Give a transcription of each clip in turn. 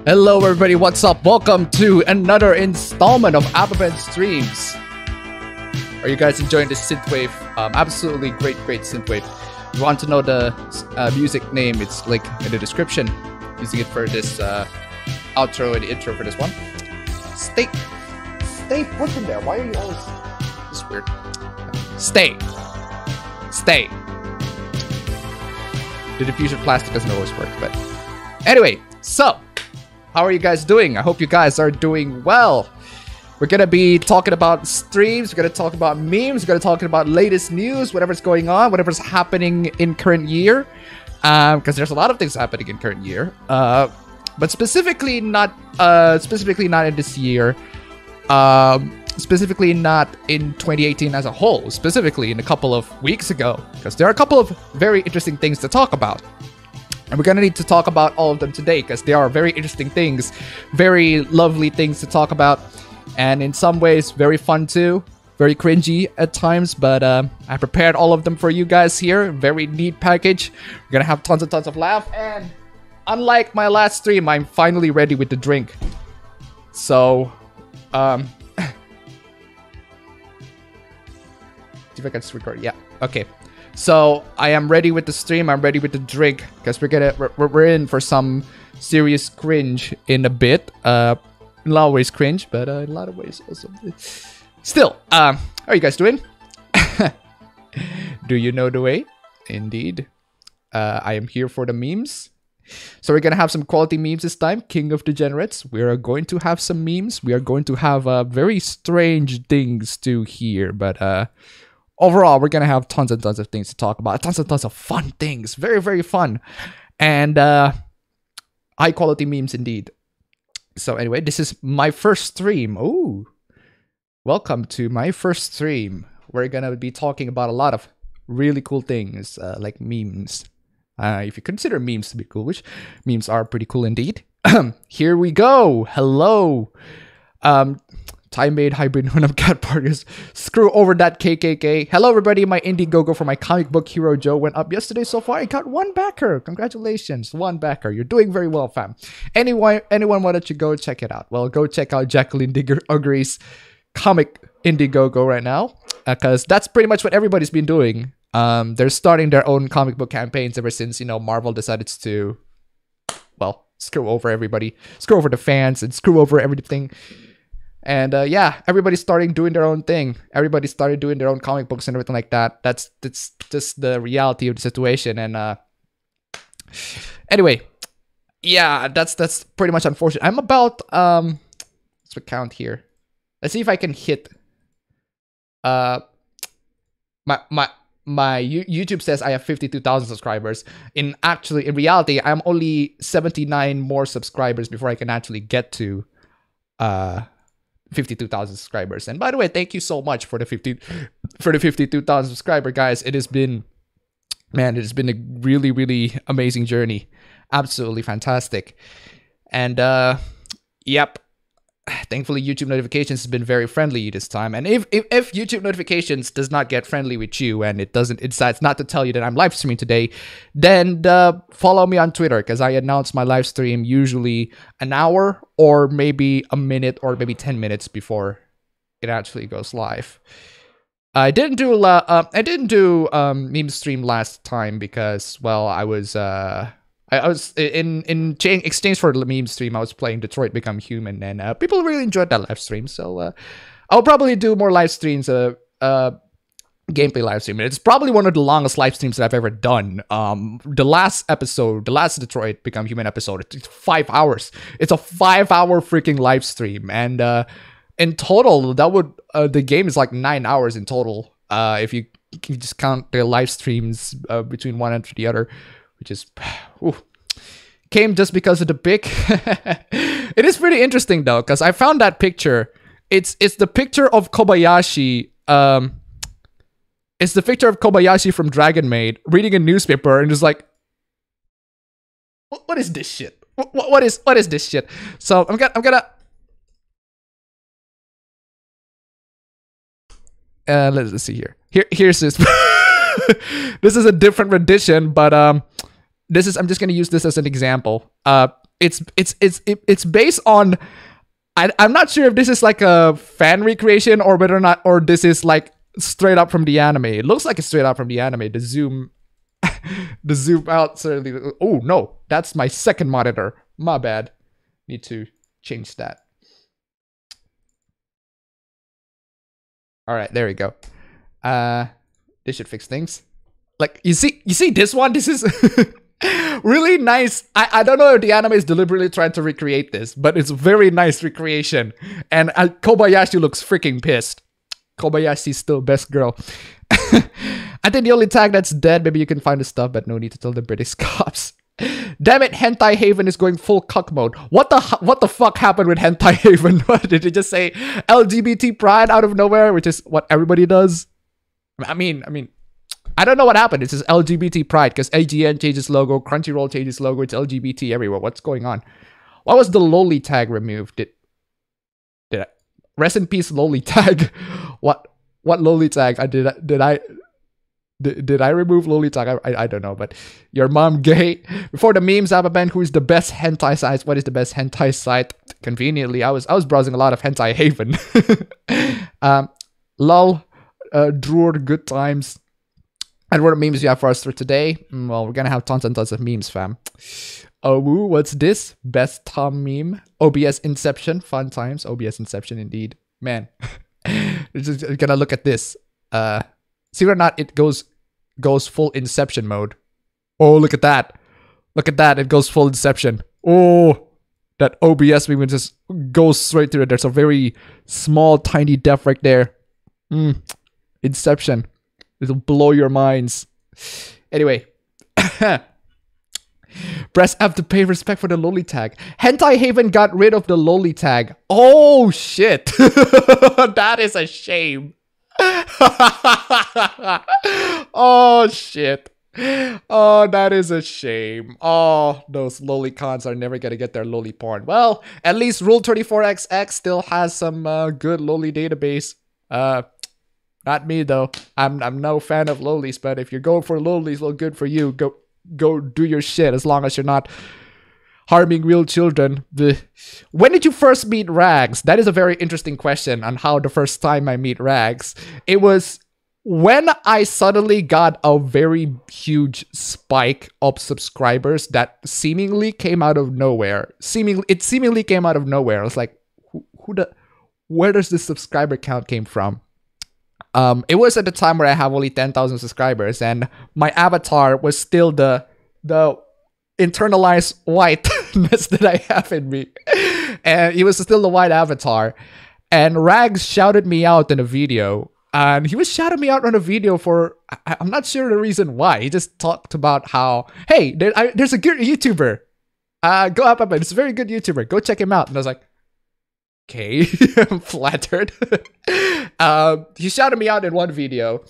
Hello everybody, what's up? Welcome to another installment of appabend streams. Are you guys enjoying this synthwave? Absolutely great synthwave. If you want to know the music name, it's linked in the description. Using it for this outro and intro for this one. Stay put in there. Why are you always... This is weird. Stay. The diffusion plastic doesn't always work, but... Anyway, so... How are you guys doing? I hope you guys are doing well. We're gonna be talking about streams, we're gonna talk about memes, we're gonna talk about latest news, whatever's going on, whatever's happening in current year. Because there's a lot of things happening in current year. But specifically not in this year. Specifically not in 2018 as a whole. Specifically in a couple of weeks ago. Because there are a couple of very interesting things to talk about. And we're gonna need to talk about all of them today because they are very interesting things, very lovely things to talk about, and in some ways very fun too, very cringy at times, but I prepared all of them for you guys here. Very neat package. We're gonna have tons and tons of laugh, and unlike my last stream, I'm finally ready with the drink. So, see if I can just record. Yeah, okay. So I am ready with the stream. I'm ready with the drink because we're in for some serious cringe in a bit. In a lot of ways cringe, but in a lot of ways also. Still, how are you guys doing? Do you know the way? Indeed. I am here for the memes. So we're gonna have some quality memes this time. King of Degenerates. We are going to have some memes. We are going to have very strange things to hear, but overall, we're going to have tons and tons of things to talk about. Tons and tons of fun things. Very, very fun. And high quality memes indeed. So anyway, this is my first stream. Ooh. Welcome to my first stream. We're going to be talking about a lot of really cool things like memes. If you consider memes to be cool, which memes are pretty cool indeed. Here we go. Hello. Time-made hybrid Hunam cat partners. Screw over that KKK. Hello everybody, my Indiegogo for my comic book hero Joe went up yesterday. So far I got 1 backer. Congratulations, 1 backer. You're doing very well, fam. Anyone wanted to go check it out? Well, go check out Jacqueline Ugry's comic Indiegogo right now, because that's pretty much what everybody's been doing. They're starting their own comic book campaigns ever since, you know, Marvel decided to, well, screw over everybody, screw over the fans, and screw over everything. And yeah, everybody's starting doing their own thing. Everybody started doing their own comic books and everything like that. That's just the reality of the situation. And anyway, yeah, that's pretty much unfortunate. I'm about let's count here. Let's see if I can hit my YouTube says I have 52,000 subscribers. In reality, I'm only 79 more subscribers before I can actually get to 52,000 subscribers. And by the way, thank you so much for the 52,000 subscriber guys. It has been, man, it has been a really amazing journey. Absolutely fantastic. And yep, thankfully YouTube notifications has been very friendly this time. And if YouTube notifications does not get friendly with you and it decides not to tell you that I'm live streaming today, then follow me on Twitter, because I announce my live stream usually an hour or maybe a minute or maybe 10 minutes before it actually goes live. I didn't do meme stream last time because, well, I was in exchange for the meme stream, I was playing Detroit Become Human, and people really enjoyed that live stream. So I'll probably do more live streams, gameplay live stream. It's probably one of the longest live streams that I've ever done. The last Detroit Become Human episode, it's 5 hours. It's a 5-hour freaking live stream, and in total, that would the game is like 9 hours in total. If you just count the live streams between one and the other. Which is, came just because of the pic. It is pretty interesting though, because I found that picture. It's the picture of Kobayashi. It's the picture of Kobayashi from Dragon Maid reading a newspaper and just like, what is this shit? What is this shit? So I'm gonna. Let's see here. Here's this. This is a different rendition, but this is, I'm just going to use this as an example. it's based on. I'm not sure if this is like a fan recreation or whether or not, or this is like straight up from the anime. It looks like it's straight up from the anime. The zoom, the zoom out certainly. Oh no, that's my second monitor. My bad. Need to change that. All right, there we go. This should fix things. Like you see this one. This is really nice. I don't know if the anime is deliberately trying to recreate this, but it's a very nice recreation. And Kobayashi looks freaking pissed. Kobayashi's still best girl. I think the only tag that's dead, maybe you can find the stuff, but no need to tell the British cops. Damn it, Hentai Haven is going full cuck mode. What the fuck happened with Hentai Haven? What did it just say? LGBT pride out of nowhere, which is what everybody does. I mean, I don't know what happened. It's just LGBT pride because AGN changes logo, Crunchyroll changes logo. It's LGBT everywhere. What's going on? Why was the loli tag removed? Did I, rest in peace loli tag? What loli tag? Did I remove loli tag? I don't know. But your mom gay. Before the memes, appabend, who is the best hentai site? What is the best hentai site? Conveniently, I was browsing a lot of Hentai Haven. Lol, Droor, good times. And what memes you have for us for today? Well, we're gonna have tons and tons of memes, fam. Oh, what's this? Best Tom meme. OBS Inception. Fun times. OBS Inception, indeed. Man, we're just gonna look at this. See whether or not it goes full Inception mode. Oh, look at that. Look at that. It goes full Inception. Oh, that OBS meme just goes straight through it. There's a very small, tiny depth right there. Inception. It'll blow your minds. Anyway. Press F to pay respect for the loli tag. Hentai Haven got rid of the loli tag. Oh, shit. That is a shame. Oh, shit. Oh, that is a shame. Oh, those lolicons are never gonna get their loli porn. Well, at least Rule 34XX still has some good loli database. Not me though. I'm no fan of lolis, but if you're going for lolis, well, good for you. Go do your shit as long as you're not harming real children. When did you first meet Rags? That is a very interesting question on how the first time I meet Rags. It was when I suddenly got a very huge spike of subscribers that seemingly came out of nowhere. It seemingly came out of nowhere. I was like, where does this subscriber count came from? It was at the time where I have only 10,000 subscribers and my avatar was still the internalized whiteness that I have in me. And it was still the white avatar. And Rags shouted me out in a video. And he was shouting me out on a video for, I'm not sure the reason why. He just talked about how, hey, there's a good YouTuber. Go up, it's a very good YouTuber. Go check him out. And I was like, okay, I'm flattered. He shouted me out in one video.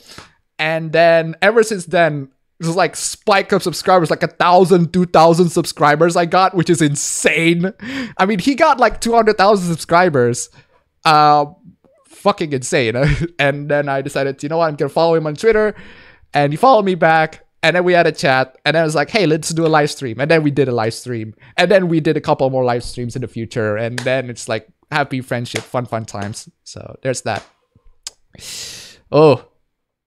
And then ever since then, it was like spike of subscribers, like 1,000, 2,000 subscribers I got, which is insane. I mean, he got like 200,000 subscribers. Fucking insane. And then I decided, you know what, I'm gonna follow him on Twitter. And he followed me back. And then we had a chat. And then I was like, hey, let's do a live stream. And then we did a live stream. And then we did a couple more live streams in the future. And then it's like happy friendship, fun times. So there's that. Oh,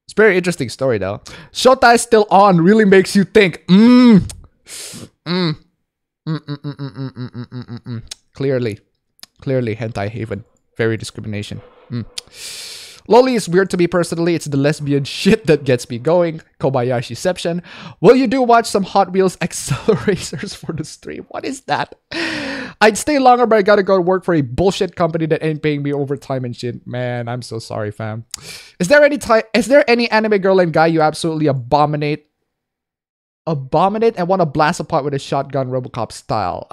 it's a very interesting story though. Shota is still on really makes you think. Clearly, Hentai Haven. Very discrimination. Loli is weird to me personally. It's the lesbian shit that gets me going. Kobayashiception. Will you do watch some Hot Wheels accelerators for the stream? What is that? I'd stay longer, but I gotta go work for a bullshit company that ain't paying me overtime and shit. Man, I'm so sorry, fam. Is there any anime girl and guy you absolutely abominate and want to blast apart with a shotgun RoboCop style?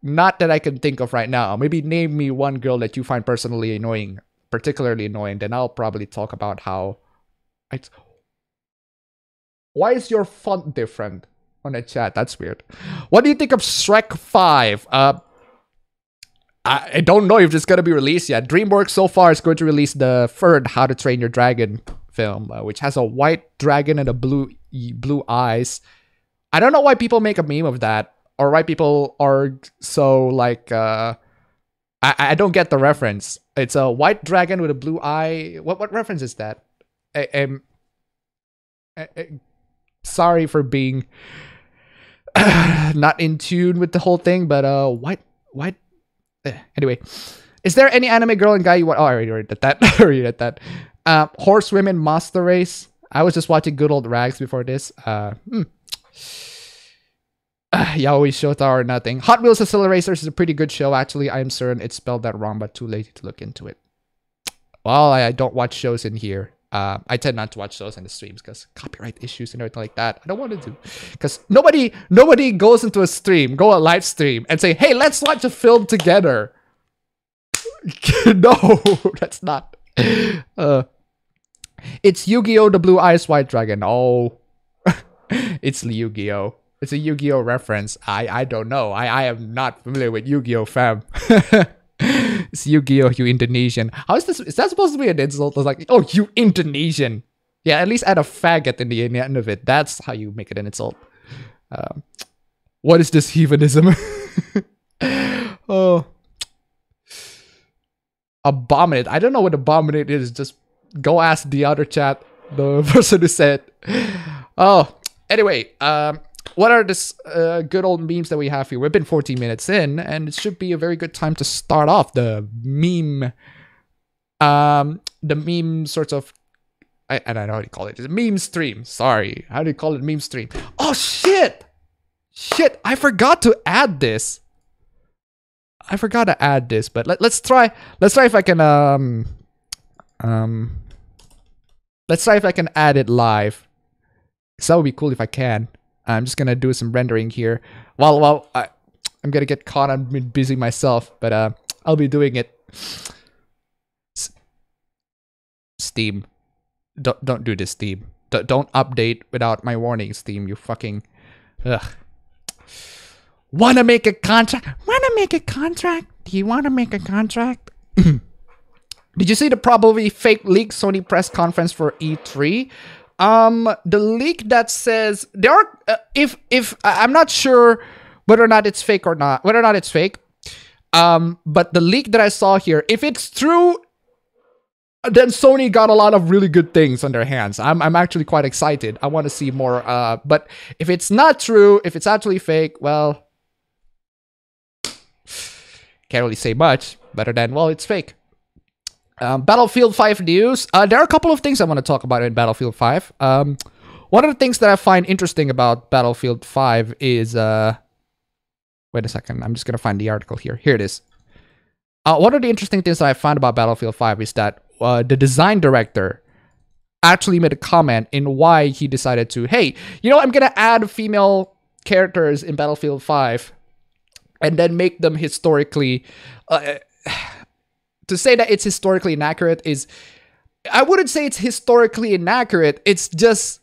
Not that I can think of right now. Maybe name me one girl that you find personally annoying. Particularly annoying, then I'll probably talk about how why is your font different on the chat? That's weird. What do you think of Shrek 5? I don't know if it's gonna be released yet. DreamWorks so far is going to release the third How to Train Your Dragon film, which has a white dragon and a blue eyes. I don't know why people make a meme of that. or white people are so like I don't get the reference. It's a white dragon with a blue eye. What reference is that? Sorry for being not in tune with the whole thing, but white. Anyway, is there any anime girl and guy you want? Oh, I already did that. I already did that. Horsewomen Master Race. I was just watching Good Old Rags before this. Yaoi Shota or nothing. Hot Wheels Acceleracers is a pretty good show, actually. I am certain it's spelled that wrong, but too lazy to look into it. Well, I don't watch shows in here. I tend not to watch shows in the streams because copyright issues and everything like that. I don't want to do, because nobody goes into a stream, a live stream, and say, "Hey, let's watch a film together." No, that's not. It's Yu-Gi-Oh! The Blue Eyes White Dragon. Oh, it's Yu-Gi-Oh! It's a Yu-Gi-Oh! Reference. I don't know. I am not familiar with Yu-Gi-Oh! Fam. It's Yu-Gi-Oh! You Indonesian. How is this? Is that supposed to be an insult? It's like, oh, you Indonesian. Yeah, at least add a faggot in the end of it. That's how you make it an insult. What is this heathenism? Oh. Abominate. I don't know what abominate is. Just go ask the other chat. The person who said. Oh. Anyway, what are this good old memes that we have here? We've been 14 minutes in, and it should be a very good time to start off the meme. The meme sorts of. I don't know how to call it. It's a meme stream. Sorry. How do you call it? Meme stream. Oh, shit! Shit, I forgot to add this. I forgot to add this, but let's try. Let's try if I can let's try if I can add it live. So that would be cool if I can. I'm just gonna do some rendering here. While I'm gonna get caught. I'm busy myself, but I'll be doing it. Steam, don't do this, Steam. Don't update without my warning, Steam. You fucking. Ugh. Wanna make a contract? Wanna make a contract? Do you wanna make a contract? Did you see the probably fake leak Sony press conference for E3? The leak that says there are if I'm not sure whether or not it's fake or not, whether or not it's fake. But the leak that I saw here, if it's true, then Sony got a lot of really good things on their hands. I'm actually quite excited. I want to see more. But if it's not true, if it's actually fake, well, can't really say much better than, well, it's fake. Battlefield 5 news. There are a couple of things I want to talk about in Battlefield 5. One of the things that I find interesting about Battlefield 5 is... wait a second. I'm just going to find the article here. Here it is. One of the interesting things that I found about Battlefield 5 is that the design director actually made a comment in why he decided to, hey, you know, I'm going to add female characters in Battlefield 5 and then make them historically... to say that it's historically inaccurate is... I wouldn't say it's historically inaccurate. It's just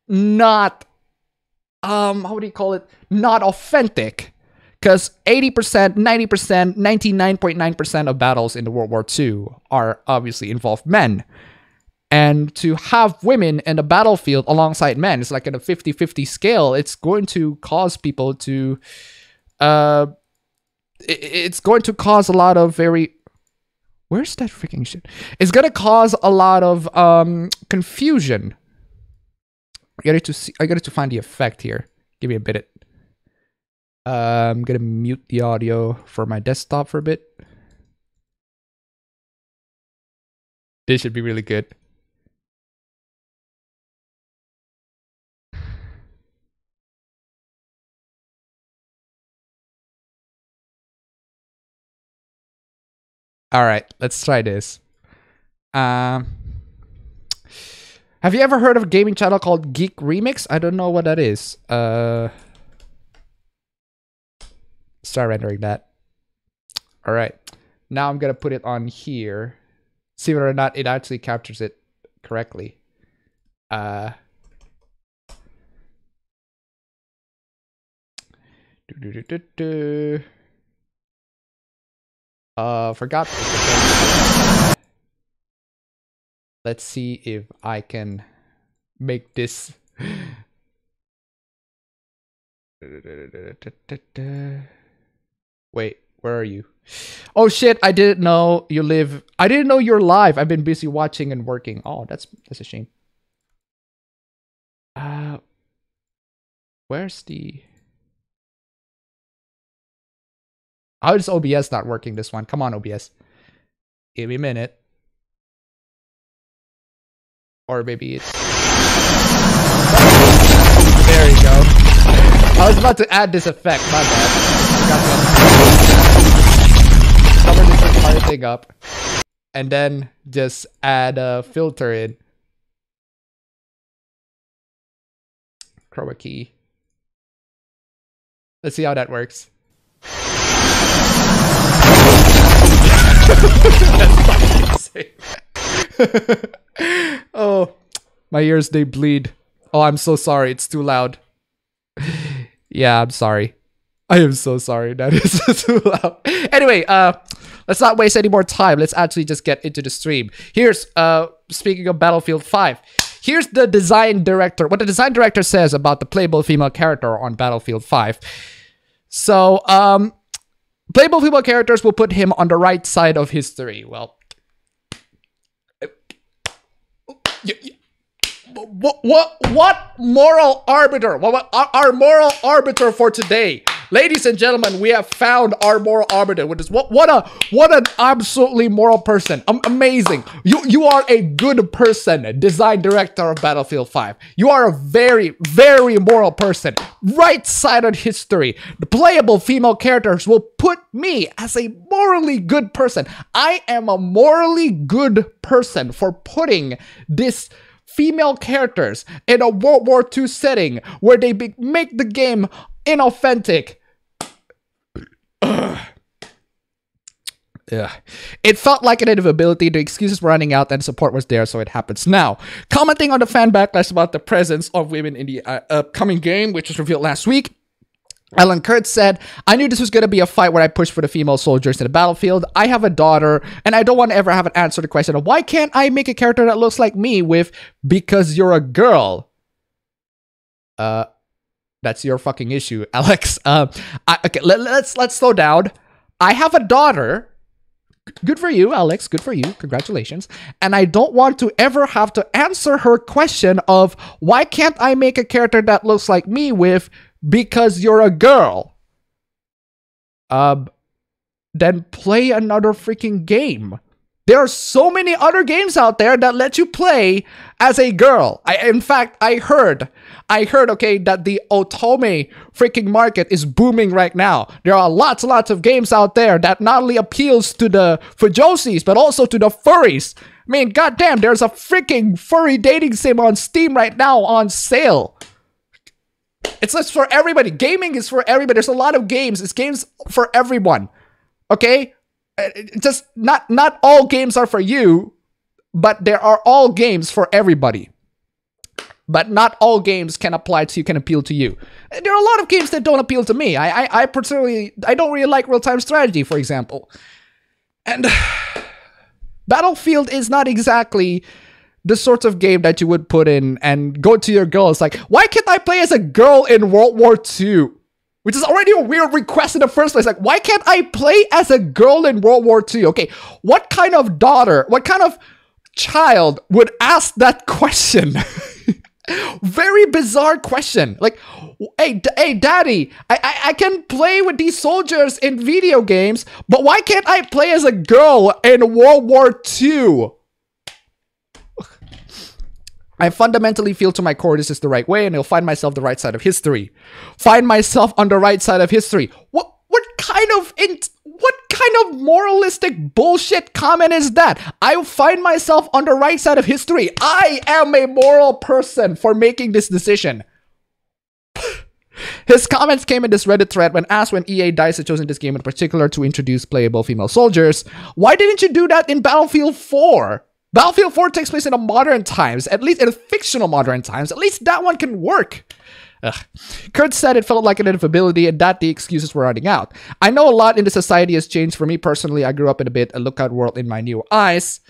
not... how do you call it? Not authentic. Because 80%, 90%, 99.9% of battles in the World War II are obviously involved men. And to have women in the battlefield alongside men, it's like in a 50-50 scale, it's going to cause people to... it's going to cause a lot of very... Where's that freaking shit? It's going to cause a lot of confusion. I got to find the effect here. Give me a bit. I'm going to mute the audio for my desktop for a bit. This should be really good. All right, let's try this. Have you ever heard of a gaming channel called Geek Remix? I don't know what that is. Start rendering that. All right, now I'm gonna put it on here. See whether or not it actually captures it correctly. Forgot. Let's see if I can make this. Wait, where are you? Oh shit, I didn't know you live. I didn't know you're live. I've been busy watching and working. Oh, that's a shame. Where's the... How is OBS not working this one? Come on, OBS. Give me a minute. Or maybe it's... There you go. I was about to add this effect, my bad. Cover this entire thing up. And then just add a filter in. Chroma key. Let's see how that works. That's insane. Oh, my ears, they bleed. Oh, I'm so sorry. It's too loud. Yeah, I'm sorry. I am so sorry. That is too loud. Anyway, let's not waste any more time. Let's actually just get into the stream. Here's, speaking of Battlefield 5, here's the design director. What the design director says about the playable female character on Battlefield 5. So, playable female characters will put him on the right side of history. Well, what moral arbiter? What our moral arbiter for today, ladies and gentlemen, we have found our moral arbiter. What an absolutely moral person. Amazing. You are a good person, design director of Battlefield 5. You are a very, very moral person. Right side of history. The playable female characters will put me as a morally good person. I am a morally good person for putting this female characters in a World War II setting where they make the game inauthentic. Yeah. It felt like an inevitability. The excuses were running out and support was there, so it happens now. Commenting on the fan backlash about the presence of women in the upcoming game, which was revealed last week, Alan Kurtz said, I knew this was going to be a fight where I pushed for the female soldiers in the battlefield. I have a daughter, and I don't want to ever have an answer to the question of why can't I make a character that looks like me with because you're a girl. That's your fucking issue, Alex. Okay, let's slow down. I have a daughter. Good for you, Alex. Good for you. Congratulations. And I don't want to ever have to answer her question of why can't I make a character that looks like me with because you're a girl. Then play another freaking game. There are so many other games out there that let you play as a girl. In fact, I heard, okay, that the otome freaking market is booming right now. There are lots of games out there that not only appeals to the fujosies, but also to the furries. I mean, goddamn, there's a freaking furry dating sim on Steam right now on sale. It's just for everybody. Gaming is for everybody. There's a lot of games. It's games for everyone. Okay? Just not all games are for you, but there are all games for everybody. But not all games can apply to you, can appeal to you. There are a lot of games that don't appeal to me. I personally, I don't really like real-time strategy, for example. And Battlefield is not exactly the sort of game that you would put in and go to your girl. It's like, why can't I play as a girl in World War II? Which is already a weird request in the first place. Like, why can't I play as a girl in World War II? Okay, what kind of daughter, what kind of child would ask that question? Very bizarre question. Like, hey, daddy, I can play with these soldiers in video games, but why can't I play as a girl in World War II? I fundamentally feel to my core this is the right way, and I'll find myself the right side of history. Find myself on the right side of history. What kind of moralistic bullshit comment is that? I'll find myself on the right side of history. I am a moral person for making this decision. His comments came in this Reddit thread when asked when EA DICE had chosen this game in particular to introduce playable female soldiers. Why didn't you do that in Battlefield 4? Battlefield 4 takes place in the modern times, at least in the fictional modern times. At least that one can work. Kurt said it felt like an inevitability and that the excuses were running out. I know a lot in the society has changed for me personally. I grew up in a bit a lookout world in my new eyes.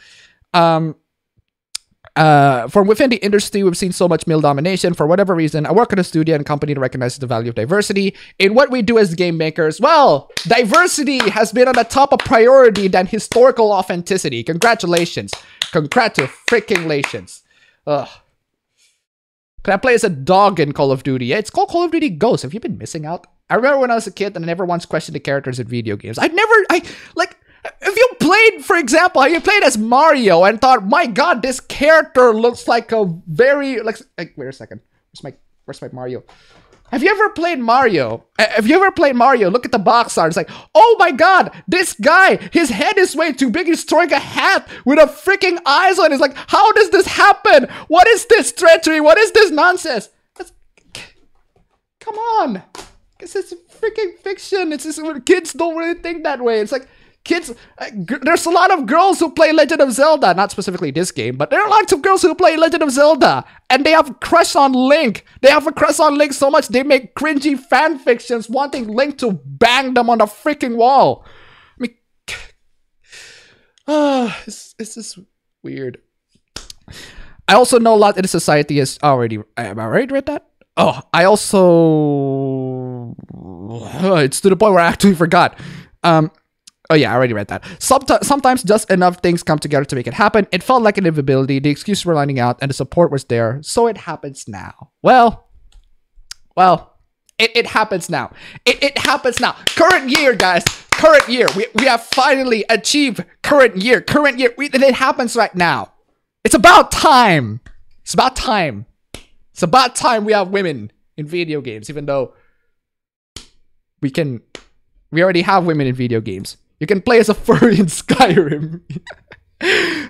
From within the industry, we've seen so much male domination. For whatever reason, I work at a studio and company that recognizes the value of diversity in what we do as game makers. Well, diversity has been on the top of priority than historical authenticity. Congratulations. Congratulations. Ugh. Can I play as a dog in Call of Duty? Yeah, it's called Call of Duty Ghosts. Have you been missing out? I remember when I was a kid and I never once questioned the characters in video games. If you played, for example, have you played as Mario and thought, my God, this character looks like a very, like wait a second. Where's my Mario? Have you ever played Mario? Look at the box art. It's like, oh my God, this guy, his head is way too big. He's throwing a hat with a freaking eyes on it. It's like, how does this happen? What is this treachery? What is this nonsense? Come on. This is freaking fiction. It's just, kids don't really think that way. It's like, kids, there's a lot of girls who play Legend of Zelda, not specifically this game, but there are lots of girls who play Legend of Zelda, and they have a crush on Link. They have a crush on Link so much they make cringy fan fictions wanting Link to bang them on the freaking wall. I mean, it's just weird. I also know a lot in the society is already, am I right with that? Oh, I also, it's to the point where I actually forgot. Oh yeah, I already read that. Sometimes just enough things come together to make it happen. It felt like an inevitability. The excuses were lining out and the support was there. So it happens now. Well, it happens now. It happens now. Current year, guys. Current year. We have finally achieved current year. It happens right now. It's about time. It's about time we have women in video games, even though we already have women in video games. You can play as a furry in Skyrim.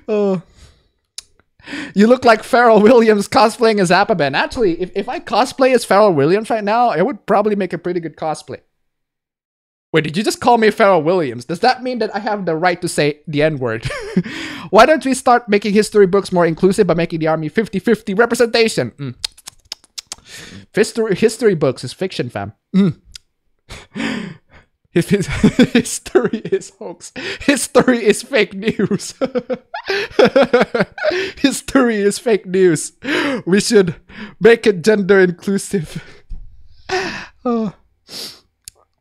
Oh. You look like Pharrell Williams cosplaying as Appabend. Actually, if I cosplay as Pharrell Williams right now, I would probably make a pretty good cosplay. Wait, did you just call me Pharrell Williams? Does that mean that I have the right to say the N-word? Why don't we start making history books more inclusive by making the army 50-50 representation? History books is fiction, fam. History is hoax. History is fake news. History is fake news. We should make it gender inclusive. Oh.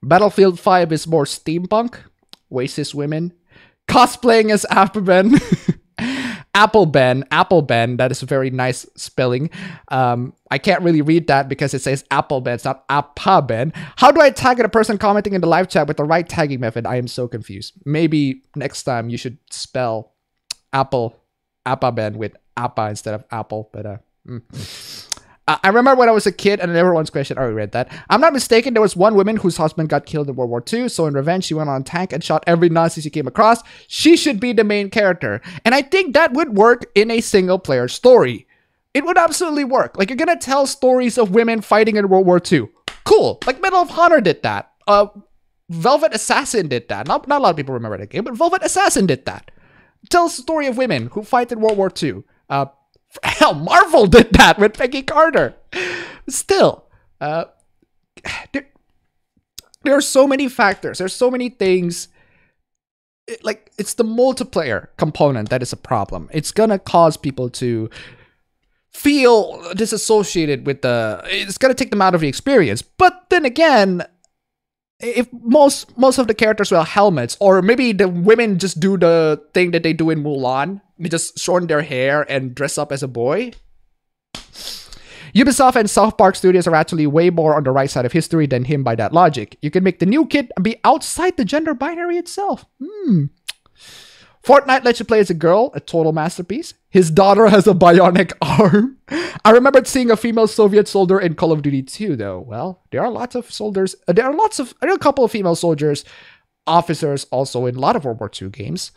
Battlefield 5 is more steampunk. Racist women. Cosplaying as Appabend. Appabend, that is a very nice spelling. I can't really read that because it says Appabend, it's not appabend. How do I tag a person commenting in the live chat with the right tagging method? I am so confused. Maybe next time you should spell appabend with appa instead of apple, but I remember when I was a kid and everyone's question, I already read that. I'm not mistaken, there was one woman whose husband got killed in World War II, so in revenge, she went on a tank and shot every Nazi she came across. She should be the main character. And I think that would work in a single player story. It would absolutely work. Like, you're gonna tell stories of women fighting in World War II. Cool. Like, Medal of Honor did that. Velvet Assassin did that. Not a lot of people remember that game, but Velvet Assassin did that. Tells the story of women who fight in World War II. Hell, Marvel did that with Peggy Carter. Still, there are so many factors. There's so many things. It's the multiplayer component that is a problem. It's gonna cause people to feel disassociated with it's gonna take them out of the experience. But then again, if most of the characters wear helmets, or maybe the women just do the thing that they do in Mulan, they just shorten their hair and dress up as a boy. Ubisoft and South Park Studios are actually way more on the right side of history than him by that logic. You can make the new kid be outside the gender binary itself. Fortnite lets you play as a girl, a total masterpiece. His daughter has a bionic arm. I remembered seeing a female Soviet soldier in Call of Duty 2, though. Well, there are lots of soldiers. There are a couple of female soldiers, officers also in a lot of World War II games.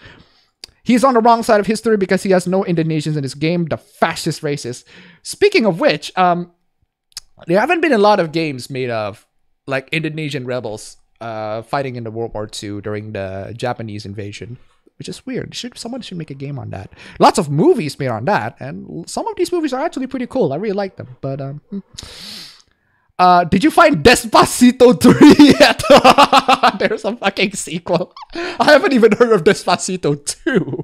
He's on the wrong side of history because he has no Indonesians in his game, the fascist racist. Speaking of which, there haven't been a lot of games made of like Indonesian rebels fighting in the World War II during the Japanese invasion. Which is weird. Someone should make a game on that. Lots of movies made on that, and some of these movies are actually pretty cool. I really like them. But did you find Despacito 3 yet? There's a fucking sequel. I haven't even heard of Despacito 2.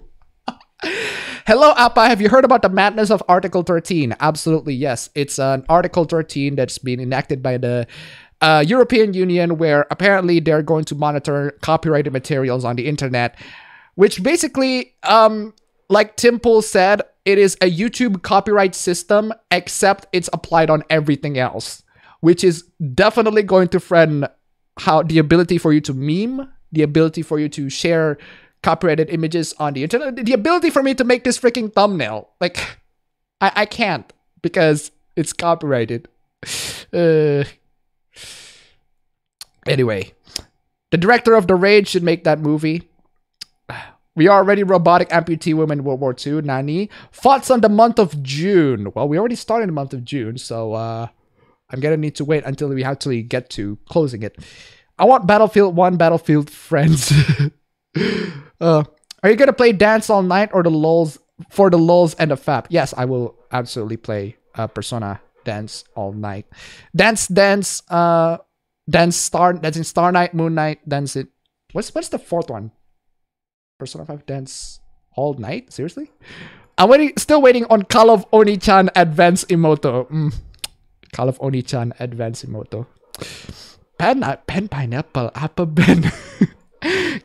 Hello, Appa. Have you heard about the madness of Article 13? Absolutely, yes. It's an Article 13 that's been enacted by the European Union, where apparently they're going to monitor copyrighted materials on the internet, which basically, like Tim Pool said, it is a YouTube copyright system, except it's applied on everything else, which is definitely going to threaten how the ability for you to meme, the ability for you to share copyrighted images on the internet, the ability for me to make this freaking thumbnail. Like, I can't because it's copyrighted. Anyway, the director of The Raid should make that movie. We are already robotic amputee women in World War II. Nani. Thoughts on the month of June? Well, we already started the month of June, so I'm gonna need to wait until we actually get to closing it. I want Battlefield 1, Battlefield Friends. Are you gonna play Dance All Night or the lulz for the lulz and the fap? Yes, I will absolutely play Persona Dance All Night. Dance in Star Night, Moon Night, Dance it. What's the fourth one? Persona 5 Dance All Night? Seriously? I'm still waiting on Call of Oni-chan Advance Emoto. Call of Oni-chan Advance Emoto. Pen pineapple, appabend.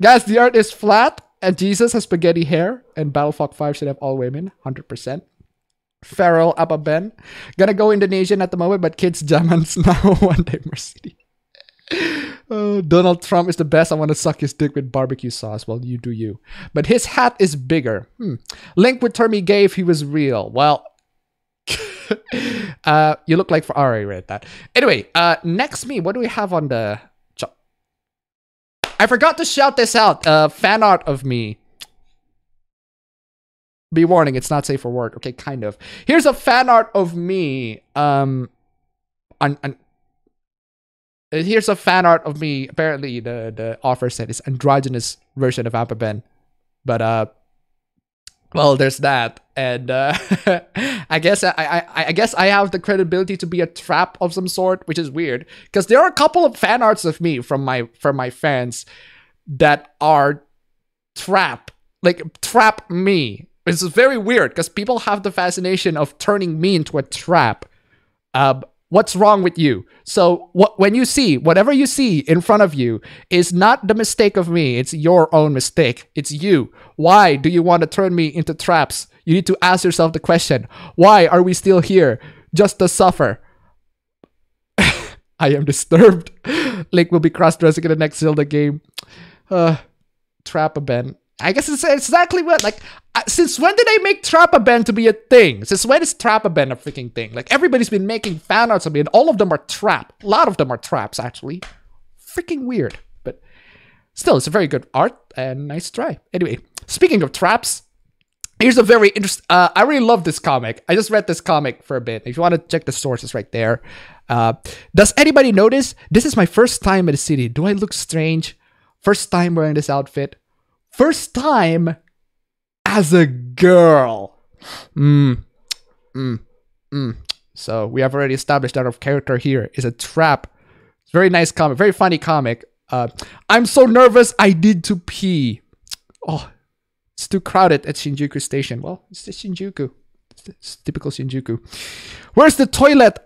Guys, the art is flat, and Jesus has spaghetti hair, and Battlefront 5 should have all women, 100%. Feral, appabend. Gonna go Indonesian at the moment, but kids Jamans now. One day more city. Donald Trump is the best. I want to suck his dick with barbecue sauce. Well, you do you. But his hat is bigger. Link would term me gay if he was real. Well, you look like... I already read that. Anyway, next me. What do we have on the... I forgot to shout this out. Fan art of me. Be warning, it's not safe for work. Okay, kind of. Here's a fan art of me. Here's a fan art of me. Apparently, the offer said it's androgynous version of appabend. But well, there's that, and I guess I have the credibility to be a trap of some sort, which is weird because there are a couple of fan arts of me from my fans that are trap me. It's very weird because people have the fascination of turning me into a trap. What's wrong with you? So when you see whatever you see in front of you is not the mistake of me. It's your own mistake. It's you. Why do you want to turn me into traps? You need to ask yourself the question. Why are we still here? Just to suffer. I am disturbed. Link will be cross-dressing in the next Zelda game. Trap-a-ben. I guess it's exactly what, like, since when did they make Trap-a-ben to be a thing? Since when is Trap-a-ben a freaking thing? Like, everybody's been making fan arts of me, and all of them are trap. A lot of them are traps, actually. Freaking weird. But still, it's a very good art, and nice try. Anyway, speaking of traps, here's a very interesting... I really love this comic. I just read this comic for a bit. If you want to check the sources right there. Does anybody notice? This is my first time in the city. Do I look strange? First time wearing this outfit. First time as a girl. So we have already established that our character here is a trap. It's a very nice comic, very funny comic. I'm so nervous I need to pee. Oh, it's too crowded at Shinjuku Station. Well, it's the Shinjuku. It's typical Shinjuku. Where's the toilet?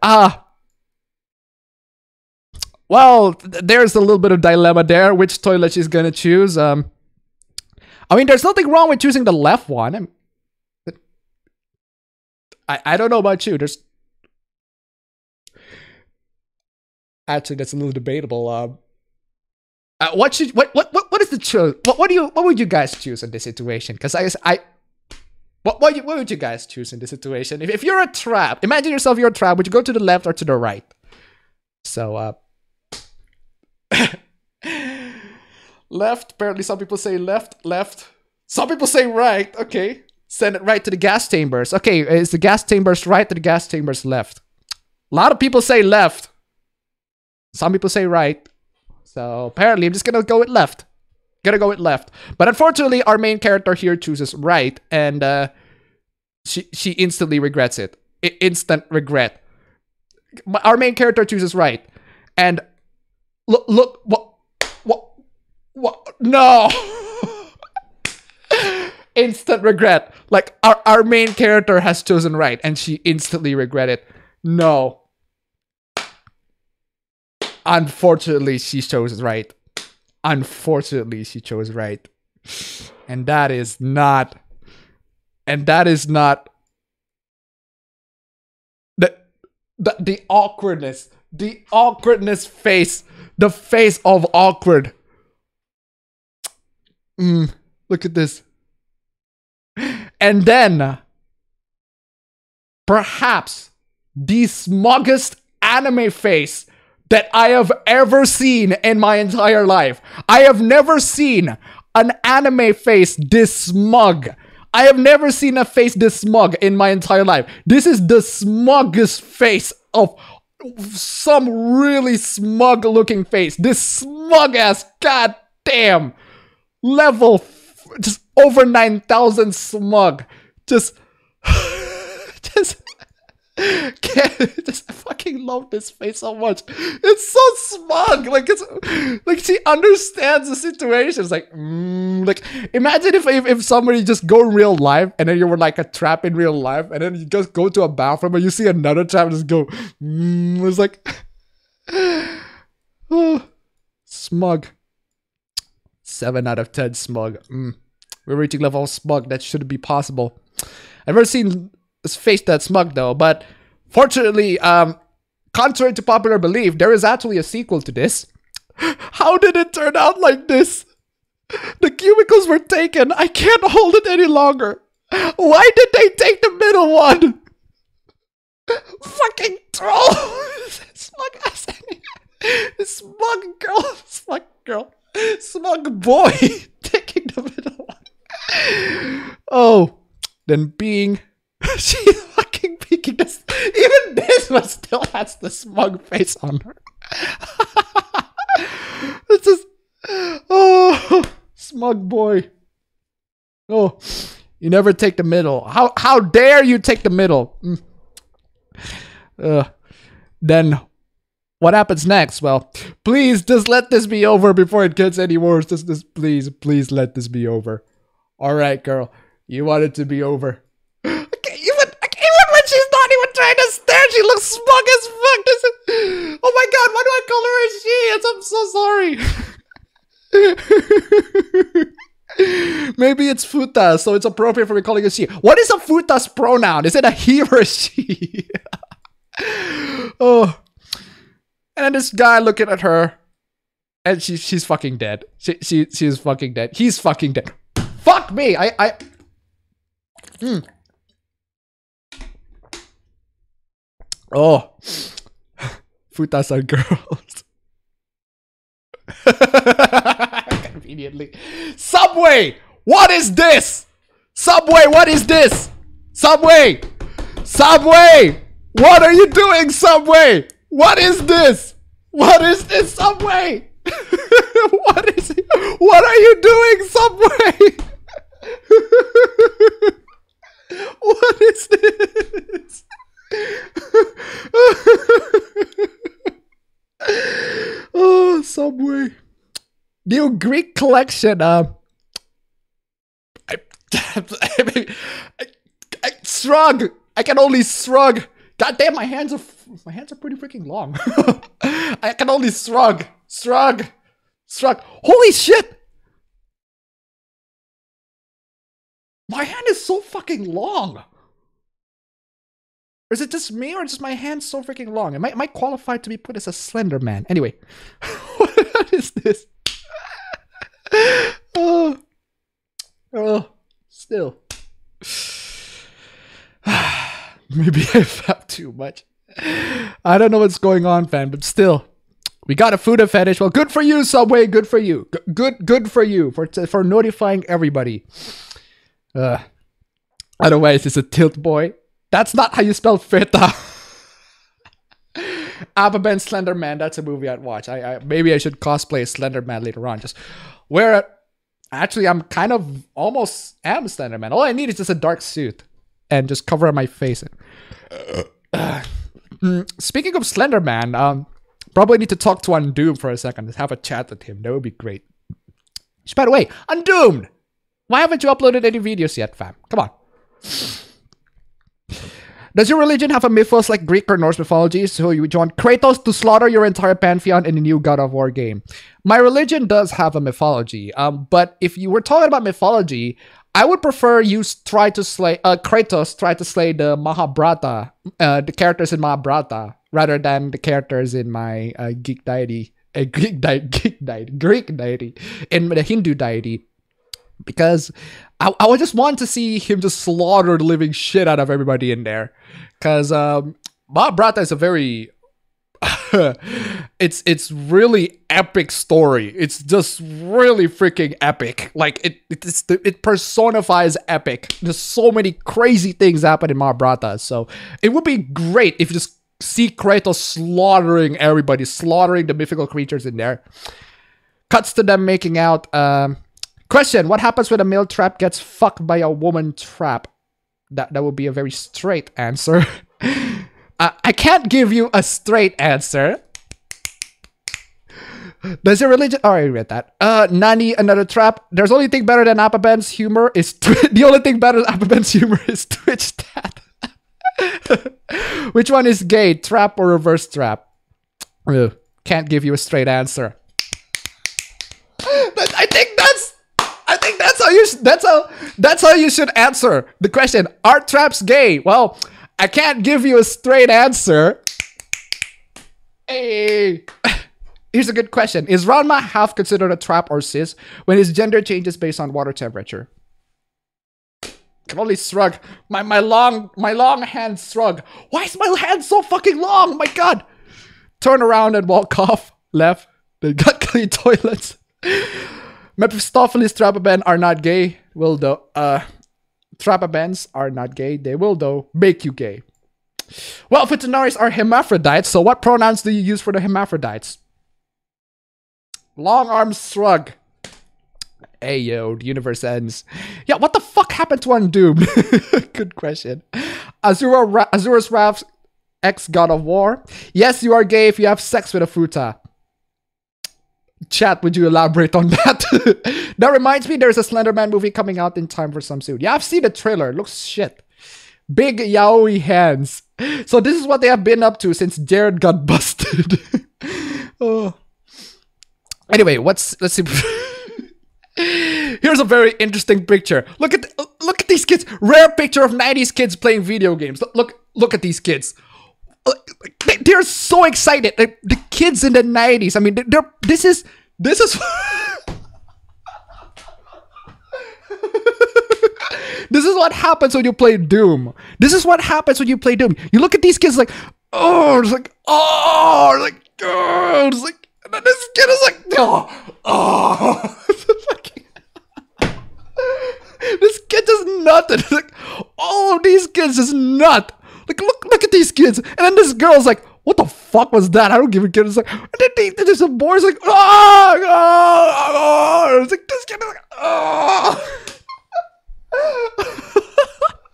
Well, there's a little bit of dilemma there. Which toilet she's gonna choose? I mean, there's nothing wrong with choosing the left one. I don't know about you. There's actually that's a little debatable. What is the choice? What would you guys choose in this situation? Because what would you guys choose in this situation? If you're a trap, imagine yourself you're a trap. Would you go to the left or to the right? So left. Apparently, some people say left. Some people say right. Okay. Send it right to the gas chambers. Okay, is the gas chambers right or the gas chambers left? A lot of people say left. Some people say right. So apparently, I'm just gonna go with left. But unfortunately, our main character here chooses right, and she instantly regrets it. Instant regret. Our main character chooses right, and look what no. Instant regret. Like, our main character has chosen right, and she instantly regretted. No. Unfortunately, she chose right. Unfortunately, she chose right. And that is not... And that is not... The awkwardness. The awkwardness face. The face of awkward. Look at this. And then, perhaps the smuggest anime face that I have ever seen in my entire life. I have never seen an anime face this smug. I have never seen a face this smug in my entire life. This is the smuggest face of some really smug looking face. This smug ass, goddamn, level just over 9,000 smug. Just I fucking love this face so much. It's so smug. Like, it's like she understands the situation. It's like imagine if somebody just go in real life and then you were like a trap in real life and then you just go to a bathroom and you see another trap and just go it's like smug. 7 out of 10 smug. We're reaching level of smug. That shouldn't be possible. I've never seen this face that smug though, but fortunately, contrary to popular belief, there is actually a sequel to this. How did it turn out like this? The cubicles were taken. I can't hold it any longer. Why did they take the middle one? Fucking troll. Smug ass. Smug girl. Smug girl. Smug boy. Taking the middle one. Oh. Then being... She's fucking peeking this. Even this one still has the smug face on her. It's just... Oh, smug boy. Oh, you never take the middle. How dare you take the middle? Then what happens next? Well, please just let this be over before it gets any worse. Just please let this be over. All right, girl. You want it to be over. Even when she's not even trying to stare, she looks smug as fuck. Oh my god, why do I call her a she? I'm so sorry. Maybe it's futa, so it's appropriate for me calling her she. What is a futa's pronoun? Is it a he or a she? Oh. And then this guy looking at her, and she's fucking dead. She's fucking dead. He's fucking dead. Fuck me! Oh, futas are girls. Conveniently. Subway! What is this? Subway, what is this? Subway! Subway! What are you doing, Subway? What is this? What is this, Subway? What is it? What are you doing, Subway? What is this? Oh, Subway. New Greek collection. Shrug. I can only shrug. God damn, my hands are pretty freaking long. I can only shrug. Holy shit. My hand is so fucking long. Or is it just me, or just my hand so freaking long? Am I qualified to be put as a slender man? Anyway, what is this? Oh, still. Maybe I felt too much. I don't know what's going on, fam, but still. We got a food fetish. Well, good for you, Subway. Good for you. Good for you for notifying everybody. Otherwise, it's a tilt boy. That's not how you spell feta. Appabend Slender Man. That's a movie I'd watch. Maybe I should cosplay Slender Man later on. Just wear it. Actually, I'm kind of almost am Slender Man. All I need is just a dark suit and just cover up my face. Speaking of Slender Man, probably need to talk to Undoom for a second. Just have a chat with him. That would be great. By the way, Undoomed! Why haven't you uploaded any videos yet, fam? Come on. Does your religion have a mythos like Greek or Norse mythology? So you want Kratos to slaughter your entire pantheon in the new God of War game? My religion does have a mythology. But if you were talking about mythology, I would prefer you try to slay Kratos try to slay the Mahabharata, the characters in Mahabharata, rather than the characters in my Greek deity, in the Hindu deity. Because I would just want to see him just slaughter the living shit out of everybody in there. Because Mahabharata is a very... it's really epic story. It's just really freaking epic. Like, it personifies epic. There's so many crazy things happen in Mahabharata. So it would be great if you just see Kratos slaughtering everybody, slaughtering the mythical creatures in there. Cuts to them making out... Question, what happens when a male trap gets fucked by a woman trap? That would be a very straight answer. I can't give you a straight answer. Does your religion... Oh, I read that. Nani, another trap. There's only thing better than appabend's humor is... The only thing better than appabend's humor is Twitch chat. Which one is gay? Trap or reverse trap? Can't give you a straight answer. I think that's how you should answer the question. Are traps gay? Well, I can't give you a straight answer. Hey, here's a good question. Is Ranma half considered a trap or cis when his gender changes based on water temperature? I can only shrug. My long hand shrug. Why is my hand so fucking long? My God. Turn around and walk off. Left. They got clean toilets. Mephistopheles Trapabend are not gay. Will though. Trapabends are not gay. They will though make you gay. Well, Futunaris are hermaphrodites. So what pronouns do you use for the hermaphrodites? Long arm shrug. Hey yo, the universe ends. Yeah, what the fuck happened to Undoomed? Good question. Azura's Wrath, ex-God of War. Yes, you are gay if you have sex with a futa. Chat, would you elaborate on that? That reminds me, there's a Slenderman movie coming out in time for some soon. Yeah, I've seen the trailer. It looks shit. Big yaoi hands. So this is what they have been up to since Jared got busted. Oh. Anyway, let's see. Here's a very interesting picture. Look at these kids. Rare picture of 90s kids playing video games. Look at these kids. They're so excited. The kids in the 90s. I mean, this is this is what happens when you play Doom. This is what happens when you play Doom. You look at these kids like, oh, it's like, oh, it's like, oh, it's like, and then this kid is like, oh. This kid just nutted. Like, all of these kids just nut. Like, look at these kids. And then this girl's like, what the fuck was that? I don't give a kid. It's like, and then there's a boy's like, oh. It's like, this kid is like, oh.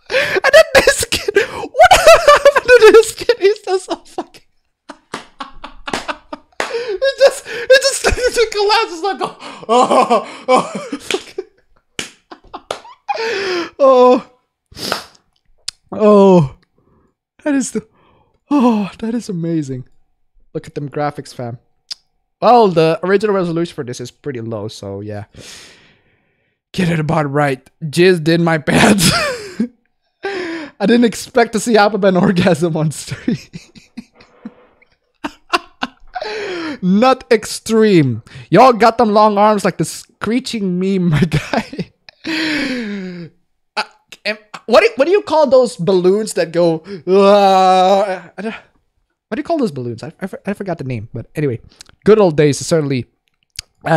And then this kid, what happened to this kid? He's just so fucking. It just collapses like, that is amazing. Look at them graphics, fam. Well, the original resolution for this is pretty low, so yeah. Get it about right. Jizzed in my pants. I didn't expect to see appabend orgasm on stream. Not extreme. Y'all got them long arms like the screeching meme, my guy. What do you call those balloons that go? What do you call those balloons? I forgot the name, but anyway, good old days. Certainly.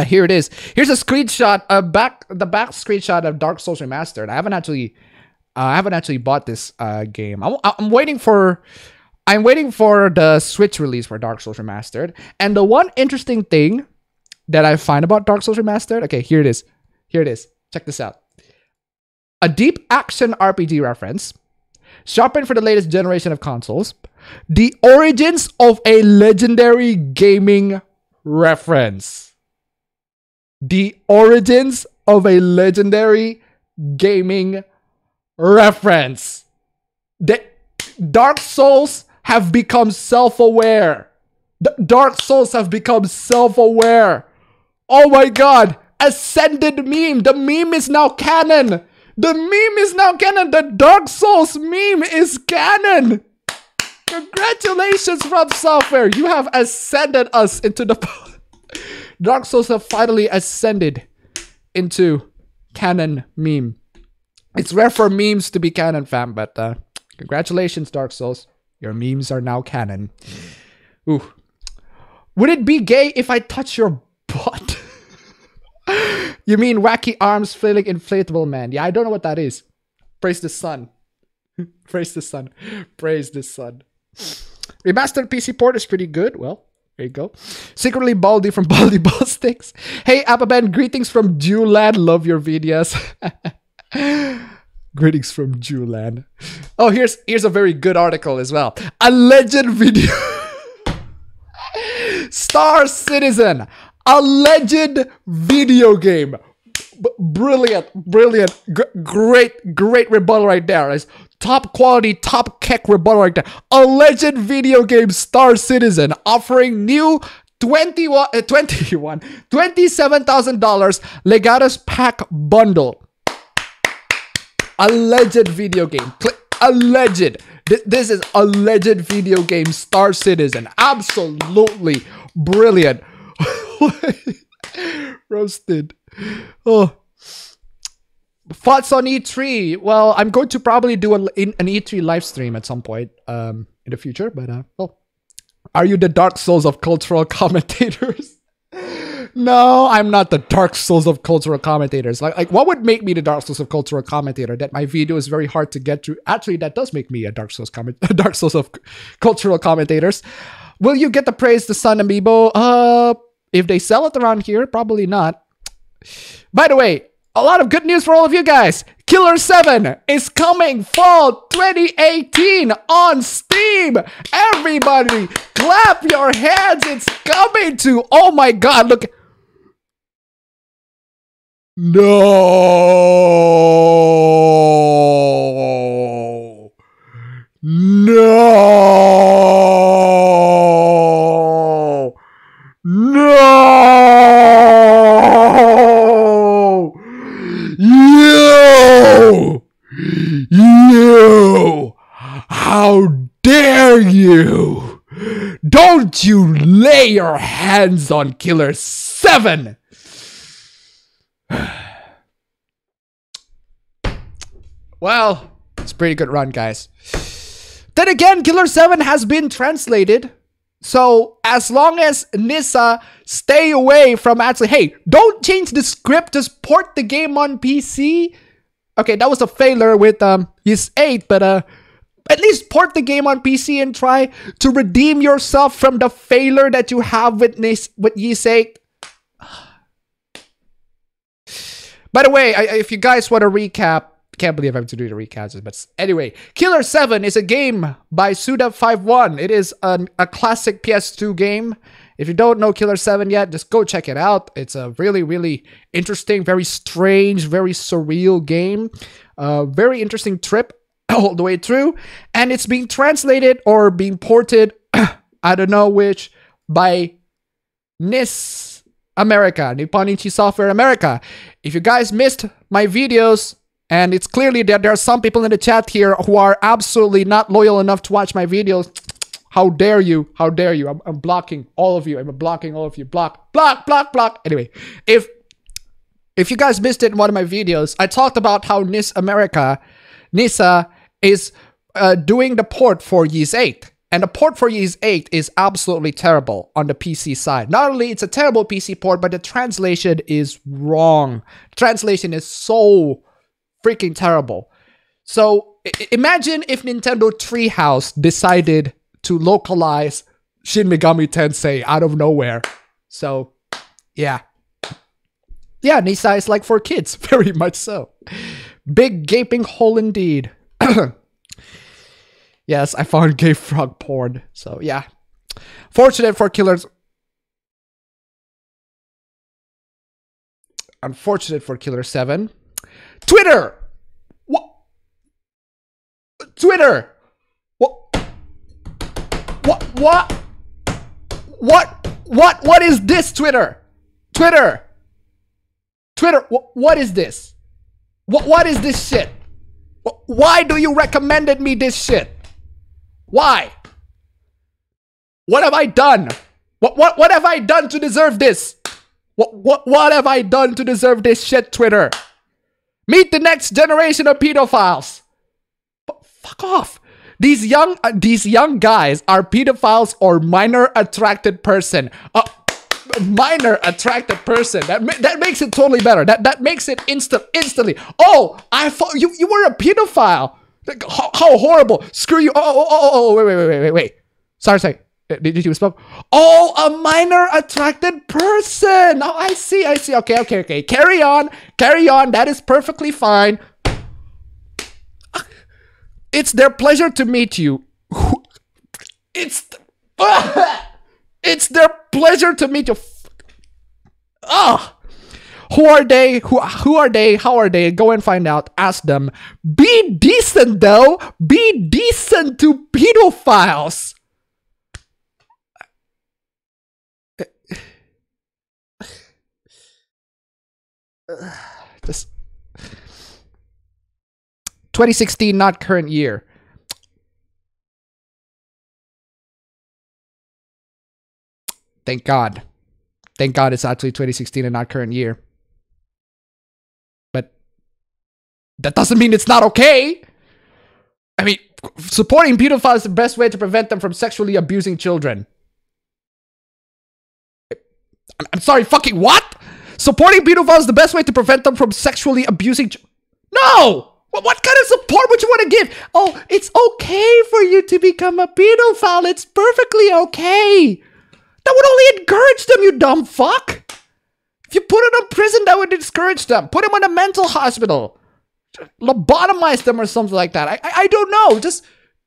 Here it is. Here's a screenshot. The back screenshot of Dark Souls Remastered. I haven't actually bought this game. I'm waiting for the Switch release for Dark Souls Remastered. And the one interesting thing that I find about Dark Souls Remastered. Okay, here it is. Check this out. A deep action RPG reference, sharpened for the latest generation of consoles. The origins of a legendary gaming reference. The origins of a legendary gaming reference. The Dark Souls have become self-aware. Dark Souls have become self-aware. Oh my god. Ascended meme. The meme is now canon. The meme is now canon. The Dark Souls meme is canon. Congratulations, From Software. You have ascended us into the... Dark Souls have finally ascended into canon meme. It's rare for memes to be canon, fam, but congratulations, Dark Souls. Your memes are now canon. Ooh. Would it be gay if I touch your butt? You mean wacky arms flailing inflatable man? Yeah, I don't know what that is. Praise the sun. Praise the sun. Praise the sun. Remastered PC port is pretty good. Well, there you go. Secretly Baldy from Baldy Ball Sticks. Hey, appabend, greetings from Jewland. Love your videos. Greetings from Jewland. Oh, here's a very good article as well. Alleged video. Star Citizen. Alleged video game. Brilliant, brilliant, great rebuttal right there. It's top quality, top keck rebuttal right there. Alleged video game Star Citizen offering new $27,000 Legatus pack bundle. Alleged video game. Alleged. This is alleged video game Star Citizen. Absolutely brilliant. Roasted. Oh. Thoughts on E3? Well, I'm going to probably do an E3 live stream at some point in the future, but well, are you the Dark Souls of cultural commentators? No, I'm not the Dark Souls of cultural commentators. Like what would make me the Dark Souls of cultural commentator? That my video is very hard to get through. Actually, that does make me a Dark Souls of cultural commentators. Will you get the Praise the Sun amiibo? If they sell it around here, probably not. By the way, a lot of good news for all of you guys. Killer 7 is coming fall 2018 on Steam. Everybody, clap your hands. It's coming to... Oh my god, look. No. No. No. You. How dare you? Don't you lay your hands on Killer 7. Well, it's a pretty good run, guys. Then again, Killer 7 has been translated. So as long as Nissa stay away from actually, hey, don't change the script, just port the game on PC. Okay, that was a failure with Ys 8, but at least port the game on PC and try to redeem yourself from the failure that you have with Ys 8. By the way, if you guys want to recap, can't believe I have to do the recaps, but anyway, Killer 7 is a game by Suda51. It is a classic PS2 game. If you don't know Killer 7 yet, just go check it out. It's a really, really interesting, very strange, very surreal game. Very interesting trip all the way through. And it's being translated or being ported, I don't know which, by NIS America, Nipponichi Software America. If you guys missed my videos, and it's clearly that there are some people in the chat here who are absolutely not loyal enough to watch my videos. How dare you? How dare you? I'm blocking all of you. I'm blocking all of you. Block, block, block, block. Anyway, if you guys missed it in one of my videos, I talked about how NIS America, NISA, is doing the port for Ys 8. And the port for Ys 8 is absolutely terrible on the PC side. Not only it's a terrible PC port, but the translation is wrong. The translation is so freaking terrible. So imagine if Nintendo Treehouse decided to localize Shin Megami Tensei out of nowhere. So, yeah. Yeah, Nisa is like for kids. Very much so. Big gaping hole indeed. Yes, I found gay frog porn. So, yeah. Fortunate for Killers. Unfortunate for Killer 7. Twitter. What? Twitter. What is this, Twitter? Twitter. What is this? What is this shit? Why do you recommended me this shit? Why? What have I done? What have I done to deserve this? What have I done to deserve this shit, Twitter? Meet the next generation of pedophiles. Fuck off. These young guys are pedophiles or minor attracted person. Minor attracted person. That makes it totally better. That makes it instantly. Oh, I thought you were a pedophile. How horrible. Screw you. Oh, wait. Sorry. Did you spoke? Oh, a minor attracted person. Oh, I see. Okay. Carry on. That is perfectly fine. It's their pleasure to meet you. It's their pleasure to meet you. Who are they? Who are they? How are they? Go and find out. Ask them. Be decent, though. Be decent to pedophiles. Just 2016, not current year. Thank God. Thank God it's actually 2016 and not current year. But that doesn't mean it's not okay. I mean, supporting pedophiles is the best way to prevent them from sexually abusing children. I'm sorry, fucking what? Supporting pedophiles is the best way to prevent them from sexually abusing No! What kind of support would you want to give? Oh, it's okay for you to become a pedophile. It's perfectly okay. That would only encourage them, you dumb fuck. If you put them in prison, that would discourage them. Put them in a mental hospital. Lobotomize them or something like that. I don't know. Just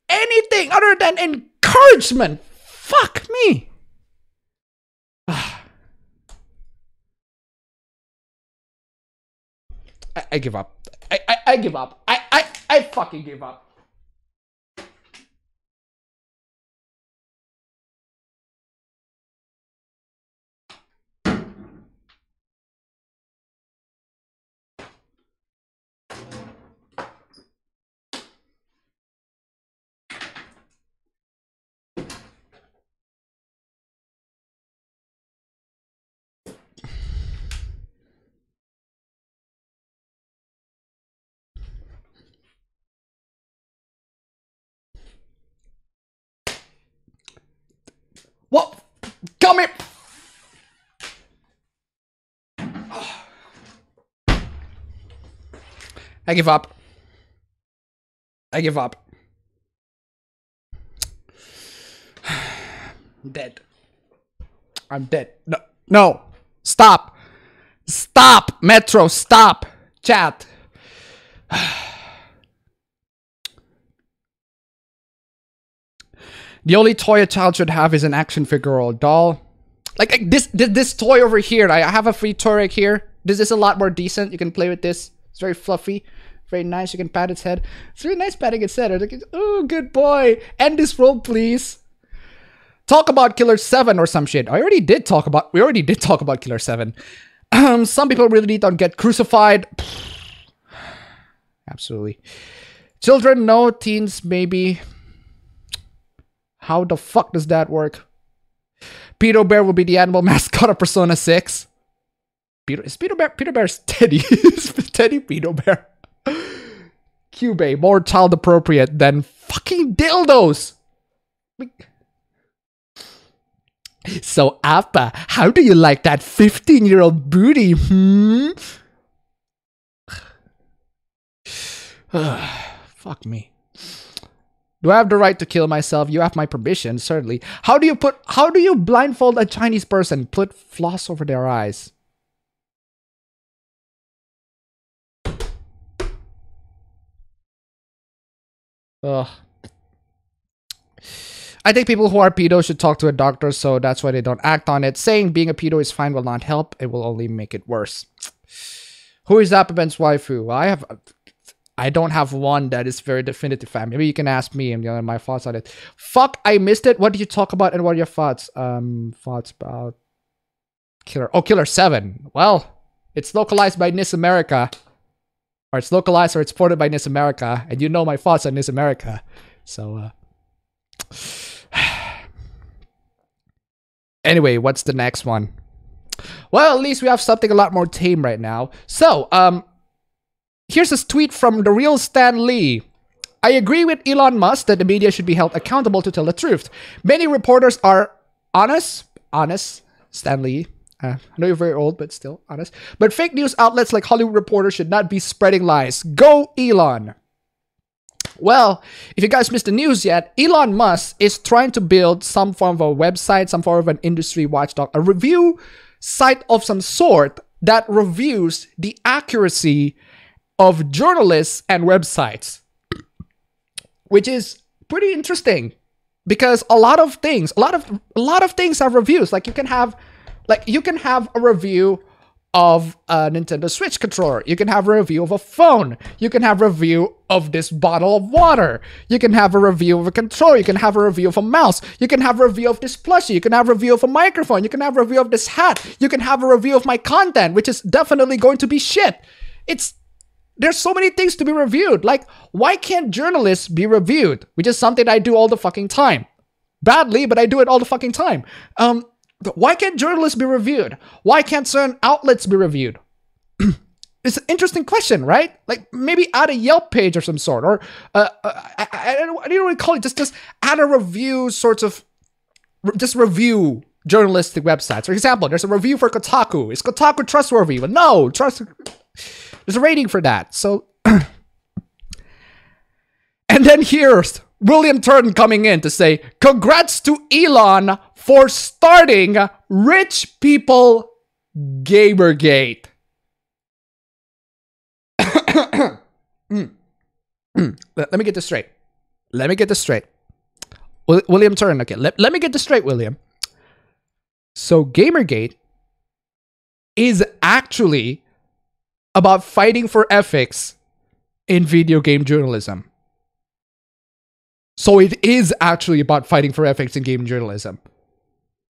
anything other than encouragement. Fuck me. I give up. I give up. I fucking give up. What? Come here! I give up. I give up. I'm dead. I'm dead. No. No. Stop. Stop. Metro. Stop. Chat. The only toy a child should have is an action figure or a doll. Like this toy over here. I have a free toy right here. This is a lot more decent. You can play with this. It's very fluffy. Very nice. You can pat its head. It's very nice patting its head. Like, oh, good boy. End this roll, please. Talk about Killer 7 or some shit. We already did talk about Killer 7. Some people really don't get crucified. Absolutely. Children, no. Teens, maybe. How the fuck does that work? Pedo Bear will be the animal mascot of Persona 6. Pedo Bear's Teddy. Teddy Pedo Bear. Cube, more child appropriate than fucking dildos. So Appa, how do you like that 15-year-old booty? Fuck me. Do I have the right to kill myself? You have my permission, certainly. How do you blindfold a Chinese person? Put floss over their eyes. Ugh. I think people who are pedos should talk to a doctor, so that's why they don't act on it. Saying being a pedo is fine will not help. It will only make it worse. Who is appabend's waifu? Well, I don't have one that is very definitive, fam. Maybe you can ask me and my thoughts on it. Fuck, I missed it. What did you talk about and what are your thoughts? Thoughts about Killer. Oh, Killer 7. Well, it's localized by NIS America. Or it's localized or it's ported by NIS America. And you know my thoughts on NIS America. So, anyway, what's the next one? Well, at least we have something a lot more tame right now. So, here's a tweet from the real Stan Lee. I agree with Elon Musk that the media should be held accountable to tell the truth. Many reporters are honest, Stan Lee. I know you're very old, but still honest. But fake news outlets like Hollywood Reporter should not be spreading lies. Go, Elon. Well, if you guys missed the news yet, Elon Musk is trying to build some form of a website, some form of an industry watchdog, a review site of some sort that reviews the accuracy of journalists and websites, which is pretty interesting because a lot of things have reviews. Like you can have a review of a Nintendo Switch controller. You can have a review of a phone. You can have a review of this bottle of water. You can have a review of a controller. You can have a review of a mouse. You can have a review of this plushie. You can have a review of a microphone. You can have a review of this hat. You can have a review of my content, which is definitely going to be shit. There's so many things to be reviewed. Like, why can't journalists be reviewed? Which is something I do all the fucking time. Badly, but I do it all the fucking time. Why can't journalists be reviewed? Why can't certain outlets be reviewed? It's an interesting question, right? Like, maybe add a Yelp page or some sort. Or, I don't really call it. Just add a review, sort of, just review journalistic websites. For example, there's a review for Kotaku. Is Kotaku trustworthy? Well, no, there's a rating for that. So, and then here's William Turton coming in to say, congrats to Elon for starting Rich People Gamergate. Let me get this straight. William Turton, okay. Let me get this straight, William. So Gamergate is actually about fighting for ethics in video game journalism. So it is actually about fighting for ethics in game journalism.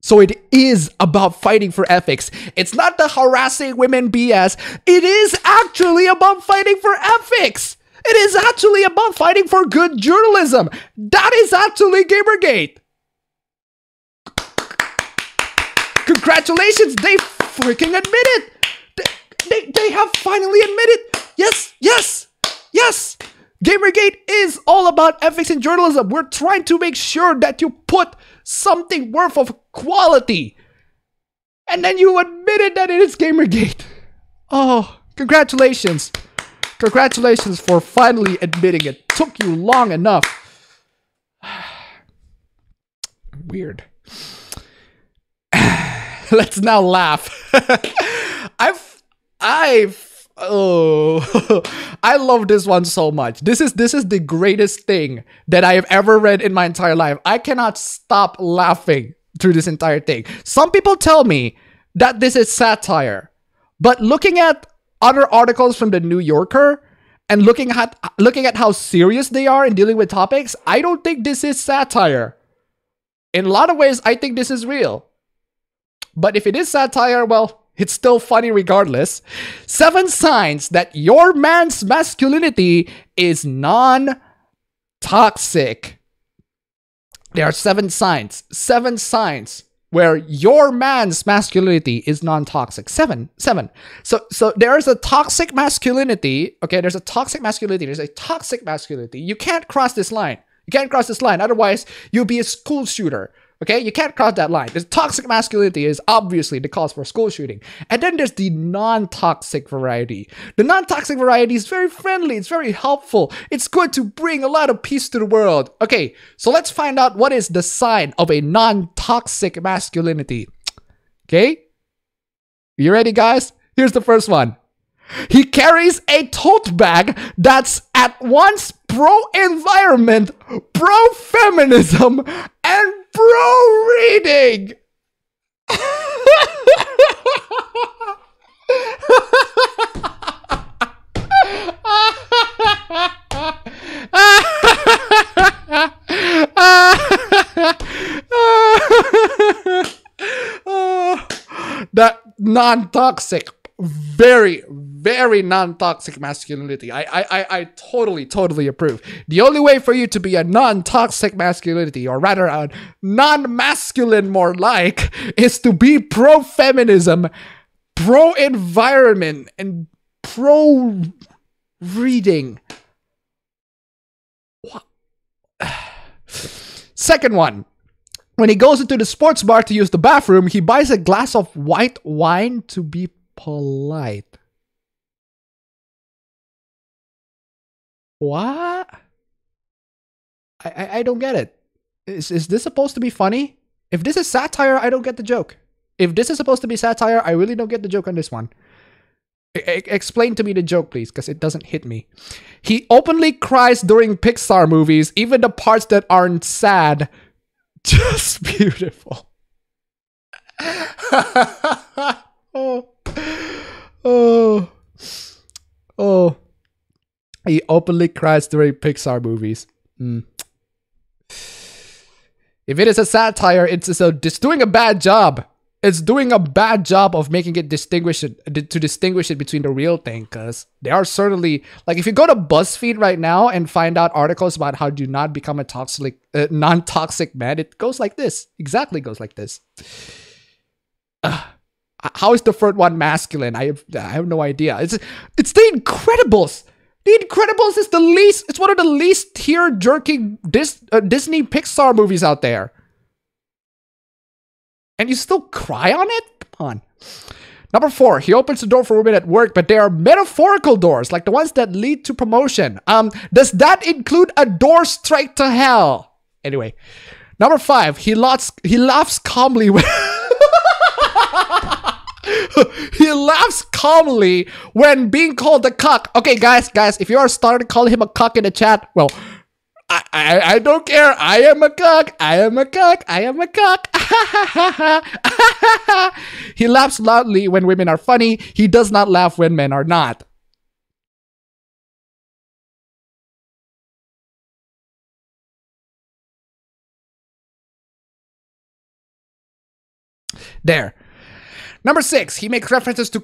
So it is about fighting for ethics. It's not the harassing women BS. It is actually about fighting for ethics. It is actually about fighting for good journalism. That is actually Gamergate. Congratulations, they freaking admit it. They have finally admitted, yes. Gamergate is all about ethics in journalism. We're trying to make sure that you put something worth of quality. And then you admitted that it is Gamergate. Oh, congratulations. Congratulations for finally admitting it. Took you long enough. Weird. Let's now laugh. I love this one so much. This is the greatest thing that I have ever read in my entire life. I cannot stop laughing through this entire thing. Some people tell me that this is satire, but looking at other articles from the New Yorker and looking at how serious they are in dealing with topics, I don't think this is satire. In a lot of ways, I think this is real. But if it is satire, well, it's still funny regardless. 7 signs that your man's masculinity is non-toxic. There are 7 signs. 7 signs where your man's masculinity is non-toxic. 7. So there's a toxic masculinity. Okay, there's a toxic masculinity. There's a toxic masculinity. You can't cross this line. You can't cross this line. Otherwise, you'll be a school shooter. Okay, you can't cross that line. This toxic masculinity is obviously the cause for school shooting. And then there's the non-toxic variety. The non-toxic variety is very friendly. It's very helpful. It's good to bring a lot of peace to the world. Okay, so let's find out what is the sign of a non-toxic masculinity. Okay, you ready, guys? Here's the first one. He carries a tote bag that's at once pro-environment, pro-feminism, and pro-reading. non-toxic, very, very non-toxic masculinity. I totally approve. The only way for you to be a non-toxic masculinity, or rather a non-masculine more like, is to be pro-feminism, pro-environment, and pro-reading. Second one. When he goes into the sports bar to use the bathroom, he buys a glass of white wine to be polite. What? I don't get it. Is this supposed to be funny? If this is satire, I don't get the joke. If this is supposed to be satire, I really don't get the joke on this one. Explain to me the joke, please, because it doesn't hit me. He openly cries during Pixar movies, even the parts that aren't sad. Just beautiful. Oh. He openly cries during Pixar movies. If it is a satire, it's doing a bad job. It's doing a bad job of making it distinguish it between the real thing, because they are certainly, like, if you go to BuzzFeed right now and find out articles about how to not become a non-toxic man, it goes like this. Exactly goes like this. How is the third one masculine? I have no idea. It's The Incredibles. The Incredibles is it's one of the least tear-jerking Disney Pixar movies out there. And you still cry on it? Come on. Number 4, he opens the door for women at work, but they are metaphorical doors, like the ones that lead to promotion. Does that include a door straight to hell? Anyway. Number 5, he laughs calmly when... He laughs calmly when being called a cuck. Okay, guys, if you are starting to call him a cuck in the chat, well... I don't care. I am a cuck. I am a cuck. I am a cuck. He laughs loudly when women are funny. He does not laugh when men are not. There. Number 6. He makes references to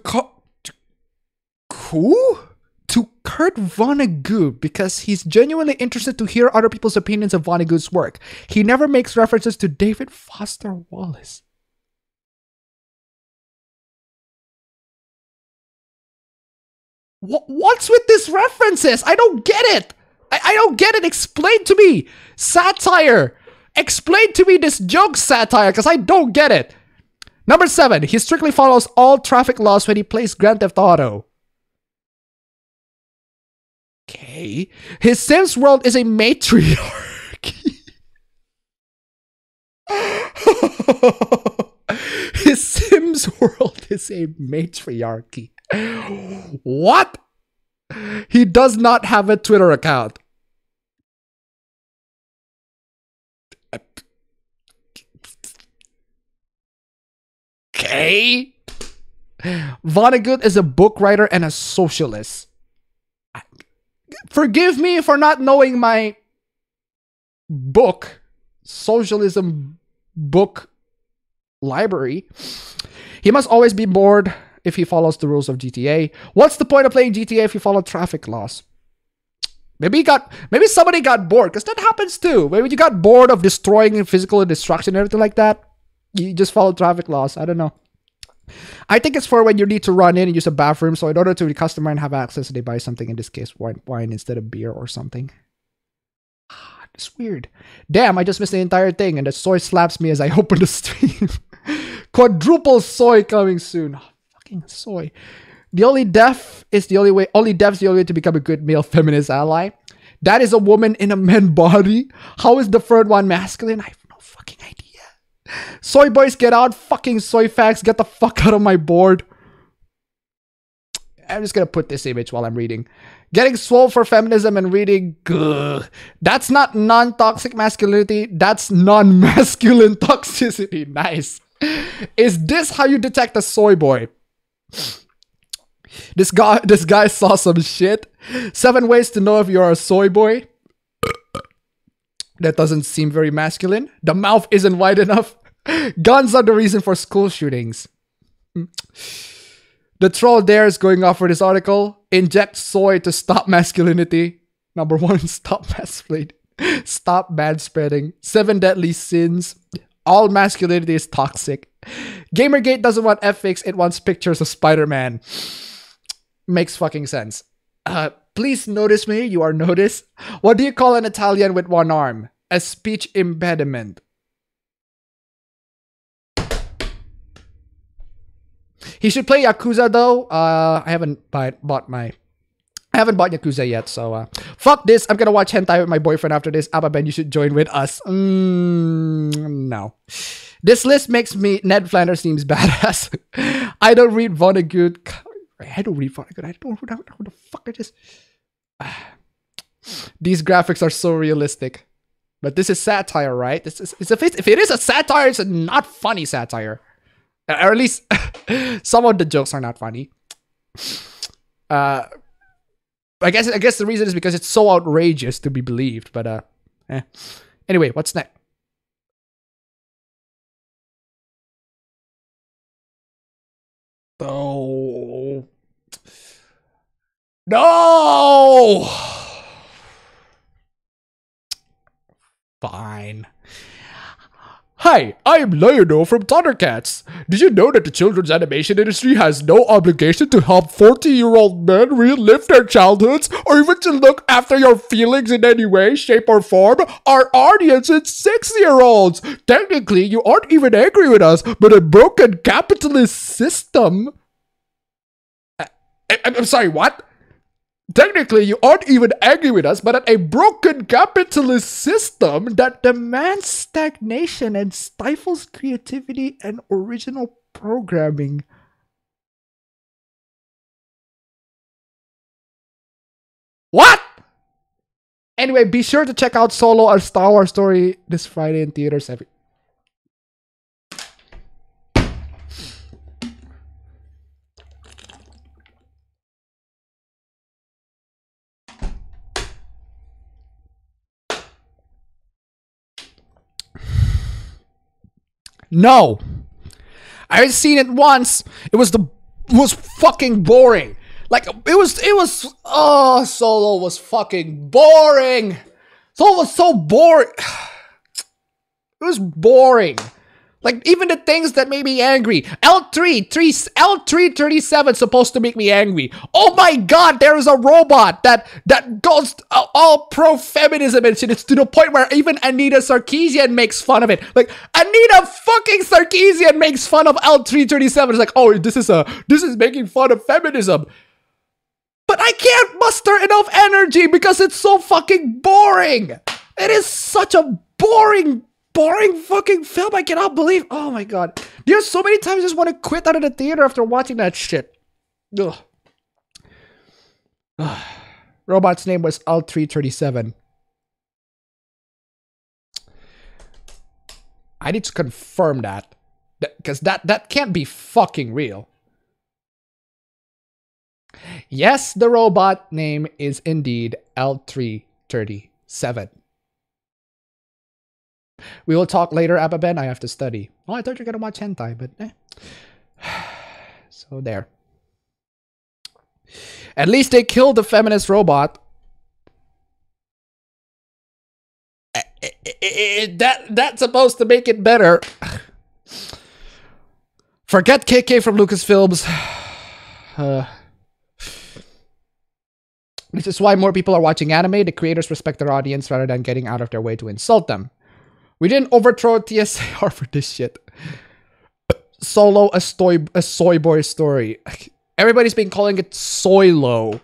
Kurt Vonnegut because he's genuinely interested to hear other people's opinions of Vonnegut's work. He never makes references to David Foster Wallace. What's with these references? I don't get it. I don't get it. Explain to me. Satire. Explain to me this joke satire, because I don't get it. Number 7. He strictly follows all traffic laws when he plays Grand Theft Auto. Okay. His Sims world is a matriarchy. His Sims world is a matriarchy. What? He does not have a Twitter account. Okay. Vonnegut is a book writer and a socialist. Forgive me for not knowing my socialism book library. He must always be bored if he follows the rules of GTA. What's the point of playing GTA if you follow traffic laws? Maybe somebody got bored, because that happens too. Maybe you got bored of destroying physical destruction and everything like that. You just follow traffic laws. I don't know. I think it's for when you need to run in and use a bathroom. So in order to be a customer and have access, they buy something, in this case, wine instead of beer or something. It's weird. Damn, I just missed the entire thing, and the soy slaps me as I open the stream. Quadruple soy coming soon. Oh, fucking soy. Only deaf is the only way to become a good male feminist ally. That is a woman in a man body. How is the third one masculine? I have no fucking idea. Soy boys, get out. Fucking soy facts, get the fuck out of my board. I'm just gonna put this image while I'm reading. Getting swole for feminism and reading. Ugh. That's not non-toxic masculinity. That's non-masculine toxicity. Nice. Is this how you detect a soy boy? This guy saw some shit. 7 ways to know if you're a soy boy. That doesn't seem very masculine. The mouth isn't wide enough. Guns are the reason for school shootings. The troll there is going off for this article. Inject soy to stop masculinity. Number 1, stop mansplaining. Stop bad spreading. 7 deadly sins. All masculinity is toxic. Gamergate doesn't want ethics, it wants pictures of Spider-Man. Makes fucking sense. Please notice me, you are noticed. What do you call an Italian with one arm? A speech impediment. He should play Yakuza though. I haven't bought Yakuza yet, so fuck this. I'm gonna watch hentai with my boyfriend after this. Appabend, you should join with us. No. This list makes me Ned Flanders seems badass. I don't read Vonnegut. I don't know who the fuck it is. These graphics are so realistic. But this is satire, right? If it is a satire, it's a not funny satire. Or at least some of the jokes are not funny. I guess the reason is because it's so outrageous to be believed. But anyway, what's next? Oh no! Fine. Hi, I'm Leonor from Thundercats. Did you know that the children's animation industry has no obligation to help 40-year-old men relive their childhoods or even to look after your feelings in any way, shape, or form? Our audience is 6-year-olds. Technically, you aren't even angry with us, but a broken capitalist system... I'm sorry, what? Technically, you aren't even angry with us, but at a broken capitalist system that demands stagnation and stifles creativity and original programming. What? Anyway, be sure to check out Solo, a Star Wars story this Friday in theaters. No, I've seen it once. It was fucking boring. Like it was. Oh, Solo was fucking boring. Solo was so boring. It was boring. Like even the things that made me angry. L337 supposed to make me angry. Oh my god, there is a robot that goes all pro-feminism and shit. It's to the point where even Anita Sarkeesian makes fun of it. Like Anita fucking Sarkeesian makes fun of L337. It's like, oh, this is making fun of feminism. But I can't muster enough energy because it's so fucking boring. It is such a boring fucking film. I cannot believe. Oh my god. There's so many times I just want to quit out of the theater after watching that shit. Ugh. Robot's name was L337. I need to confirm that. Because that can't be fucking real. Yes, the robot name is indeed L337. We will talk later, Appabend. I have to study. Oh, I thought you were gonna watch hentai, but So there. At least they killed the feminist robot. That's supposed to make it better. Forget KK from Lucasfilms. This is why more people are watching anime. The creators respect their audience rather than getting out of their way to insult them. We didn't overthrow TSAR for this shit. Solo, a soy boy story. Everybody's been calling it Soylo.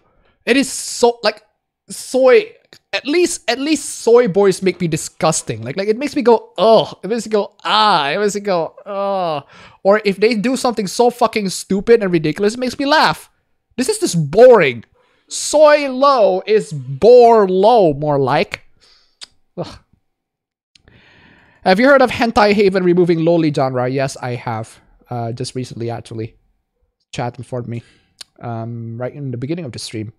It is so like soy. At least soy boys make me disgusting. Like it makes me go ugh. It makes me go ah. It makes me go ugh. Or if they do something so fucking stupid and ridiculous, it makes me laugh. This is just boring. Soy low is bore low, more like. Ugh. Have you heard of Hentai Haven removing lowly genre? Yes, I have. Just recently, actually. Chat informed me. Right in the beginning of the stream.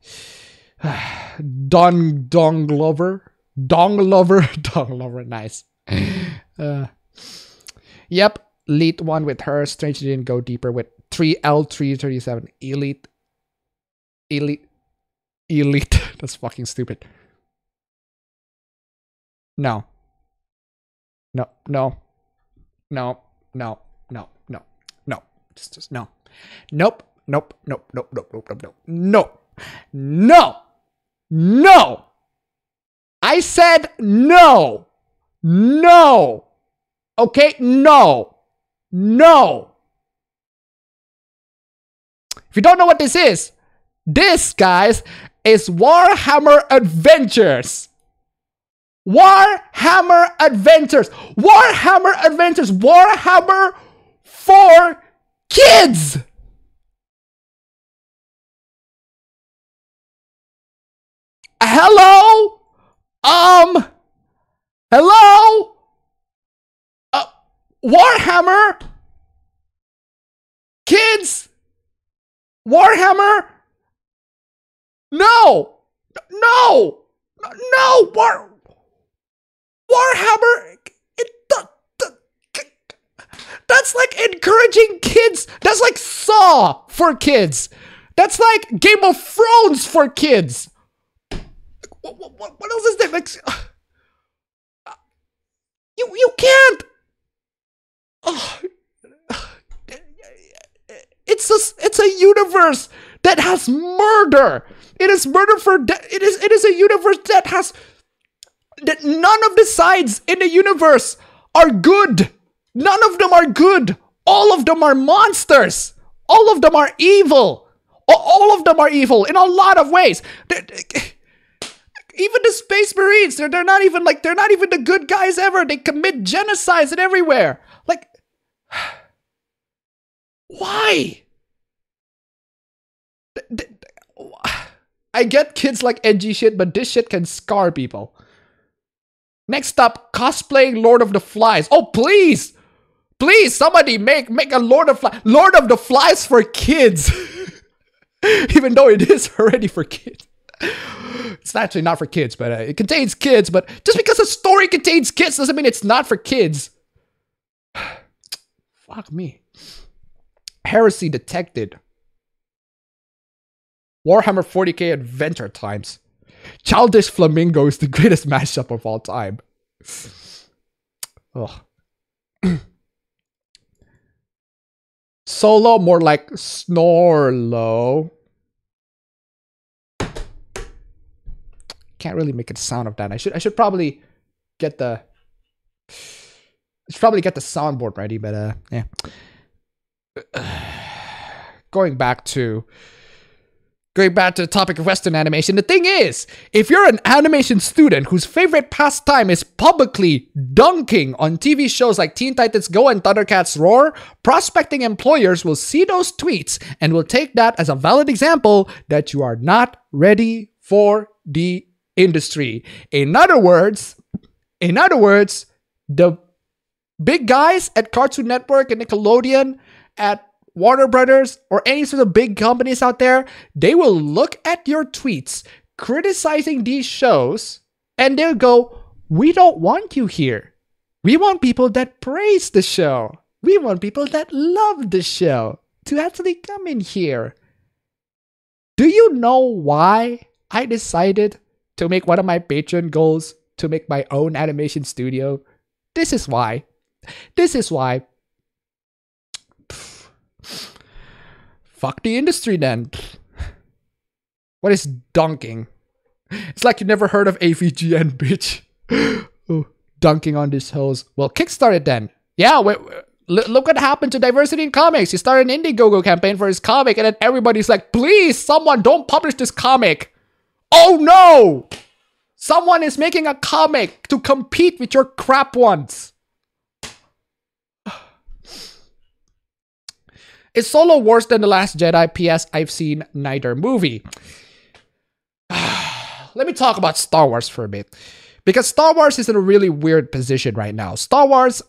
Dong Lover. Nice. Yep. Lead one with her. Strangely didn't go deeper with L337. Elite. That's fucking stupid. No. No. Just no. Nope. No. I said no. No. Okay, no. If you don't know what this is, guys, is Warhammer Adventures. Warhammer for kids. Hello? Hello? Warhammer? Kids? Warhammer? No! Warhammer! That's like encouraging kids. That's like Saw for kids. That's like Game of Thrones for kids. What else is there? Like, you can't. It's a universe that has murder. It is murder for it is a universe that none of the sides in the universe are good. None of them are good. All of them are monsters. All of them are evil. All of them are evil in a lot of ways. Even the Space Marines, they're not even the good guys ever. They commit genocide and everywhere. Like, why? I get kids like edgy shit, but this shit can scar people. Next up, cosplaying Lord of the Flies. Oh, please! Please, somebody make a Lord of the Flies for kids. Even though it is already for kids. It's actually not for kids, but it contains kids. But just because a story contains kids doesn't mean it's not for kids. Fuck me. Heresy detected. Warhammer 40k Adventure Times. Childish Flamingo is the greatest mashup of all time. Ugh. Solo, more like Snorlo. Can't really make a sound of that. I should probably get the soundboard ready, but yeah. Going back to the topic of Western animation, the thing is, if you're an animation student whose favorite pastime is publicly dunking on TV shows like Teen Titans Go and Thundercats Roar, prospecting employers will see those tweets and will take that as a valid example that you are not ready for the industry. In other words, the big guys at Cartoon Network and Nickelodeon, at Warner Brothers, or any sort of big companies out there, they will look at your tweets criticizing these shows and they'll go, we don't want you here. We want people that praise the show. We want people that love the show to actually come in here. Do you know why I decided to make one of my Patreon goals to make my own animation studio? This is why. Fuck the industry then. What is dunking? It's like you never heard of AVGN, bitch. Ooh, dunking on this hose. Well, kickstart it then. Yeah, look what happened to Diversity in Comics. He started an Indiegogo campaign for his comic, and then everybody's like, please, someone don't publish this comic. Oh no! Someone is making a comic to compete with your crap ones. Is Solo worse than The Last Jedi? P.S. I've seen neither movie. Let me talk about Star Wars for a bit. Because Star Wars is in a really weird position right now. Star Wars...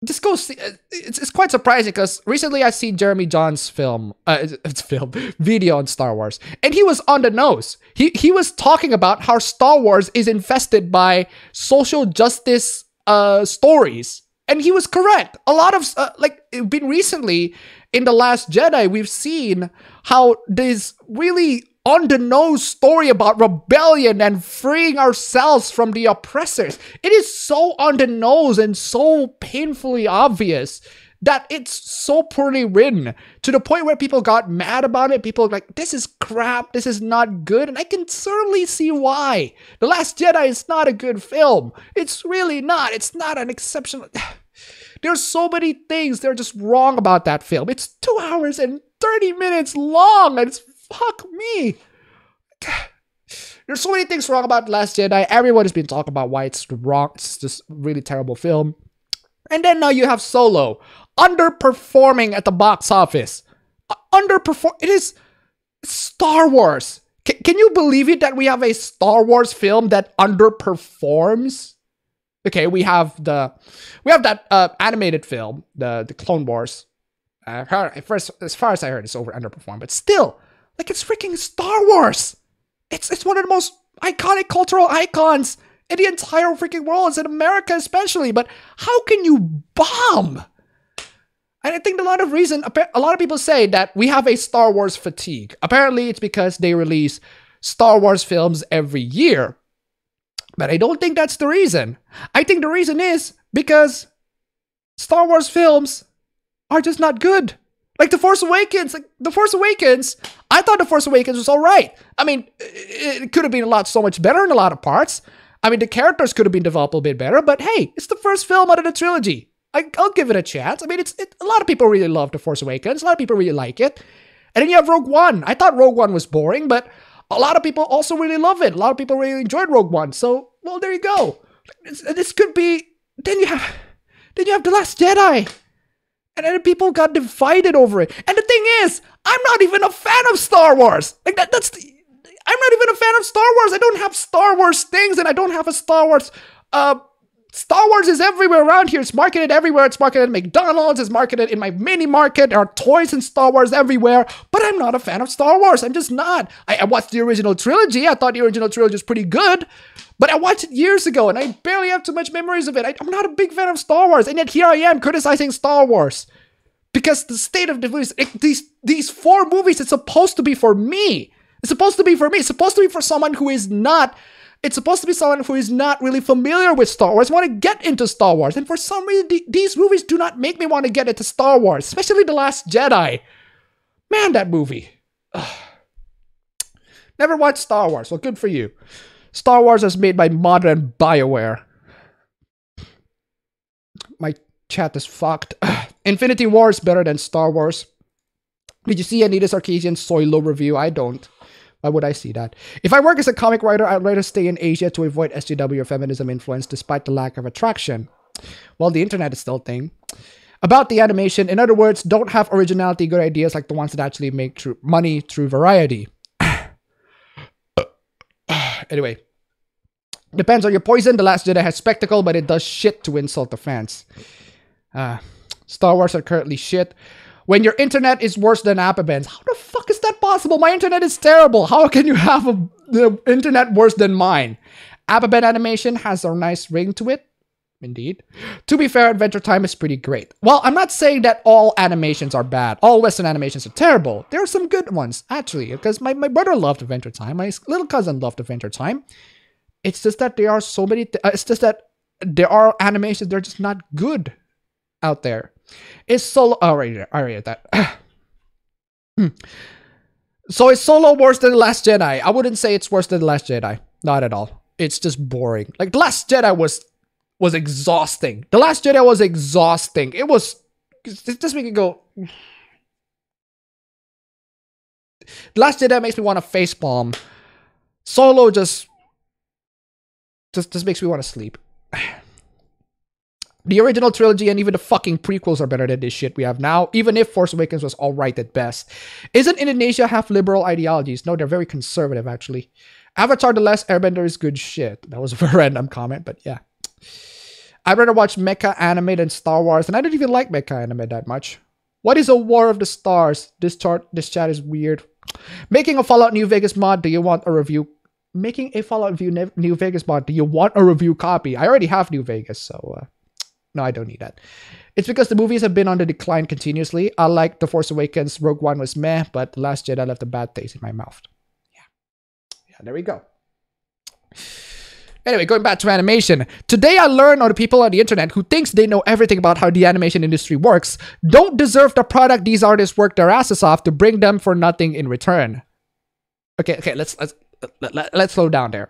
It's quite surprising because recently I seen Jeremy John's video on Star Wars, and he was on the nose. He was talking about how Star Wars is infested by social justice stories. And he was correct. A lot of, like, been recently in The Last Jedi, we've seen how this really on-the-nose story about rebellion and freeing ourselves from the oppressors. It is so on-the-nose and so painfully obvious that it's so poorly written to the point where people got mad about it. People are like, this is crap, this is not good, and I can certainly see why. The Last Jedi is not a good film. It's really not. It's not an exceptional... There's so many things that are just wrong about that film. It's 2 hours and 30 minutes long, and it's fuck me. There's so many things wrong about The Last Jedi. Everyone has been talking about why it's wrong. It's just a really terrible film. And then now you have Solo underperforming at the box office. It is Star Wars. Can you believe it that we have a Star Wars film that underperforms? Okay, we have that animated film, the Clone Wars. First, as far as I heard, it's underperformed, but still, like, it's freaking Star Wars. It's one of the most iconic cultural icons in the entire freaking world, it's in America especially. But how can you bomb? And I think a lot of people say that we have a Star Wars fatigue. Apparently, it's because they release Star Wars films every year. But I don't think that's the reason. I think the reason is because Star Wars films are just not good. Like The Force Awakens. I thought The Force Awakens was all right. I mean, it could have been so much better in a lot of parts. I mean, the characters could have been developed a bit better, but hey, it's the first film out of the trilogy. I'll give it a chance. I mean, a lot of people really love The Force Awakens. A lot of people really like it. And then you have Rogue One. I thought Rogue One was boring, but a lot of people also really love it. A lot of people really enjoyed Rogue One. So, well, there you go. This could be... Then you have The Last Jedi. And then people got divided over it. And the thing is, I'm not even a fan of Star Wars. Like, I'm not even a fan of Star Wars. I don't have Star Wars things, and I don't have a Star Wars... Star Wars is everywhere around here. It's marketed everywhere. It's marketed at McDonald's. It's marketed in my mini market. There are toys and Star Wars everywhere. But I'm not a fan of Star Wars. I'm just not. I watched the original trilogy. I thought the original trilogy was pretty good. But I watched it years ago, and I barely have too much memories of it. I'm not a big fan of Star Wars. And yet here I am criticizing Star Wars. Because the state of the movies, these 4 movies, it's supposed to be for me. It's supposed to be for me. It's supposed to be for someone who is not... It's supposed to be someone who is not really familiar with Star Wars, want to get into Star Wars. And for some reason, these movies do not make me want to get into Star Wars, especially The Last Jedi. Man, that movie. Ugh. Never watched Star Wars. Well, good for you. Star Wars is made by modern BioWare. My chat is fucked. Infinity War is better than Star Wars. Did you see Anita Sarkeesian's Solo review? I don't. Why would I see that? If I work as a comic writer, I'd rather stay in Asia to avoid SJW or feminism influence despite the lack of attraction. Well, the internet is still a thing. About the animation, in other words, don't have originality, good ideas like the ones that actually make money through variety. Anyway. Depends on your poison. The Last Jedi has spectacle, but it does shit to insult the fans. Star Wars are currently shit. When your internet is worse than appabend, how the fuck is that possible? My internet is terrible. How can you have the internet worse than mine? Appabend animation has a nice ring to it. Indeed. To be fair, Adventure Time is pretty great. Well, I'm not saying that all animations are bad. All Western animations are terrible. There are some good ones, actually, because my brother loved Adventure Time. My little cousin loved Adventure Time. It's just that there are so many... it's just that there are animations that are just not good out there. Is Solo... Oh, right there. I read that. So is Solo worse than The Last Jedi? I wouldn't say it's worse than The Last Jedi. Not at all. It's just boring. Like, The Last Jedi was exhausting. The Last Jedi was exhausting. It was... Just make it go... The Last Jedi makes me want to facepalm. Solo just makes me want to sleep. The original trilogy and even the fucking prequels are better than this shit we have now, even if Force Awakens was alright at best. Isn't Indonesia have liberal ideologies? No, they're very conservative, actually. Avatar The Last Airbender is good shit. That was a random comment, but yeah. I'd rather watch mecha anime than Star Wars, and I don't even like mecha anime that much. What is a War of the Stars? This chat is weird. Making a Fallout New Vegas mod, do you want a review? Making a Fallout New Vegas mod, do you want a review copy? I already have New Vegas, so... No, I don't need that. It's because the movies have been on the decline continuously. I like The Force Awakens. Rogue One was meh, but The Last Jedi left a bad taste in my mouth. Yeah, there we go. Anyway, going back to animation. Today I learned on the people on the internet who thinks they know everything about how the animation industry works don't deserve the product these artists work their asses off to bring them for nothing in return. Okay, let's slow down there.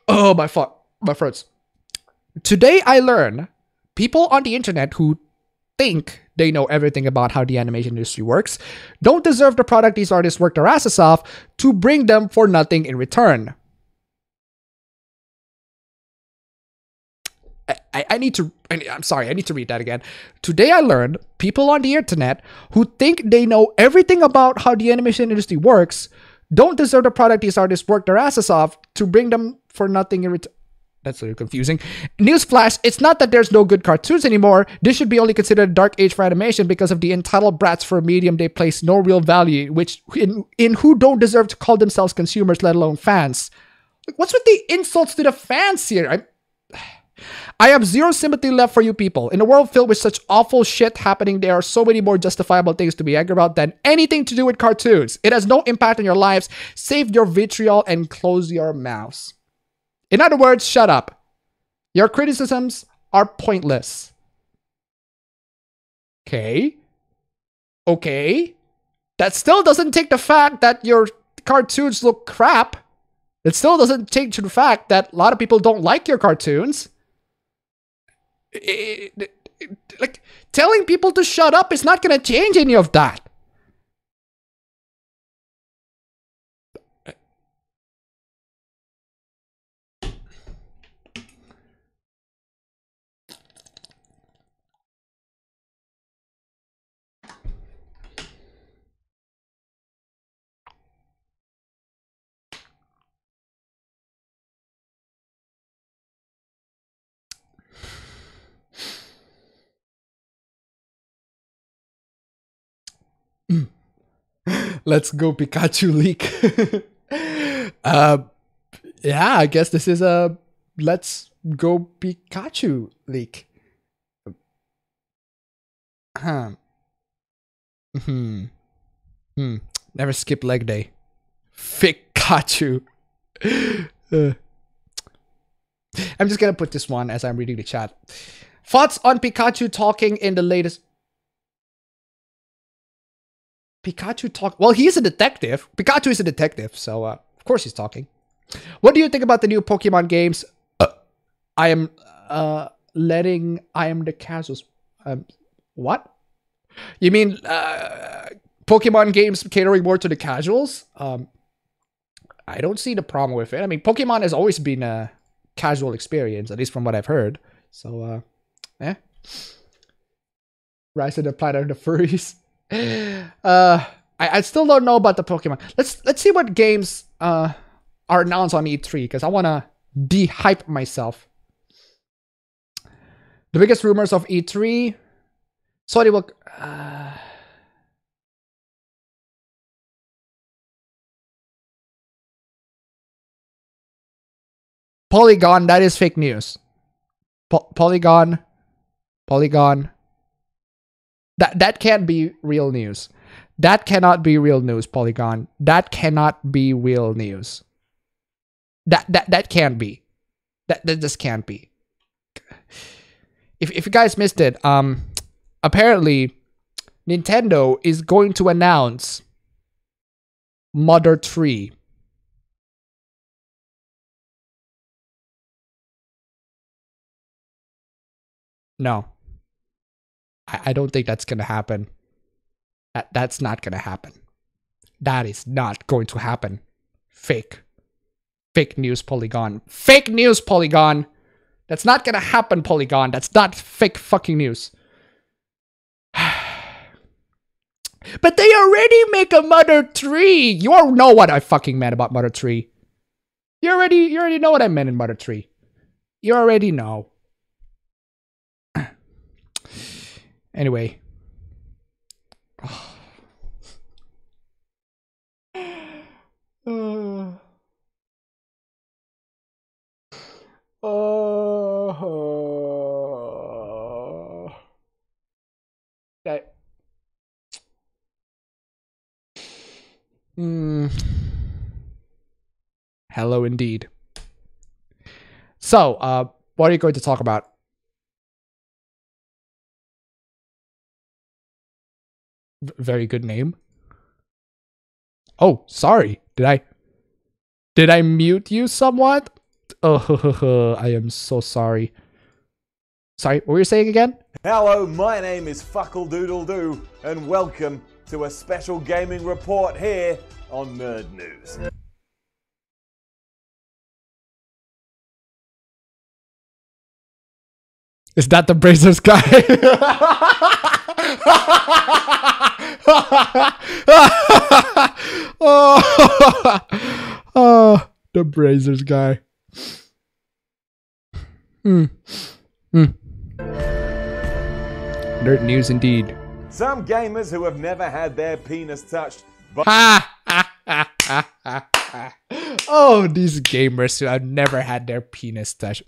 Oh, my throats. Today I learned people on the internet who think they know everything about how the animation industry works don't deserve the product these artists work their asses off to bring them for nothing in return. I'm sorry, I need to read that again. Today I learned people on the internet who think they know everything about how the animation industry works don't deserve the product these artists work their asses off to bring them for nothing in return. That's a little confusing. Newsflash, it's not that there's no good cartoons anymore. This should be only considered a dark age for animation because of the entitled brats for a medium they place no real value, which in who don't deserve to call themselves consumers, let alone fans. What's with the insults to the fans here? I have zero sympathy left for you people. In a world filled with such awful shit happening, there are so many more justifiable things to be angry about than anything to do with cartoons. It has no impact on your lives. Save your vitriol and close your mouths. In other words, shut up. Your criticisms are pointless. Okay. That still doesn't take the fact that your cartoons look crap. It still doesn't change the fact that a lot of people don't like your cartoons. Like, telling people to shut up is not going to change any of that. Let's go Pikachu leak. Yeah, I guess this is a let's go Pikachu leak. Never skip leg day. Pikachu. I'm just gonna put this one as I'm reading the chat. Thoughts on Pikachu talking in the latest Pikachu talk. Well, he's a detective. Pikachu is a detective, so of course he's talking. What do you think about the new Pokemon games? I am the casuals. What? You mean Pokemon games catering more to the casuals? I don't see the problem with it. I mean, Pokemon has always been a casual experience, at least from what I've heard. So, Rise of the Planet of the Furries. I still don't know about the Pokemon. Let's see what games are announced on E3 because I wanna de-hype myself. The biggest rumors of E3. Sony will. Polygon. That is fake news. Polygon. That can't be real news. That cannot be real news, Polygon. That cannot be real news. That can't be. That just can't be. If you guys missed it, apparently Nintendo is going to announce Mother 3. No. I don't think that's gonna happen. That's not gonna happen. That is not going to happen. Fake news, Polygon. Fake news, Polygon. That's not gonna happen, Polygon. That's not fake fucking news. But they already make a Mother 3. You all know what I fucking meant about Mother 3. You already know what I meant in Mother 3. You already know. Anyway. Hello indeed. So, what are you going to talk about? Very good name. Oh, sorry. Did I mute you somewhat? Oh, I am so sorry. Sorry, what were you saying again? Hello, my name is Fuckledoodledoo, and welcome to a special gaming report here on Nerd News. Is that the Brazers guy? Oh, the Brazers guy. Nerd news indeed. Some gamers who have never had their penis touched Oh, these gamers who have never had their penis touched.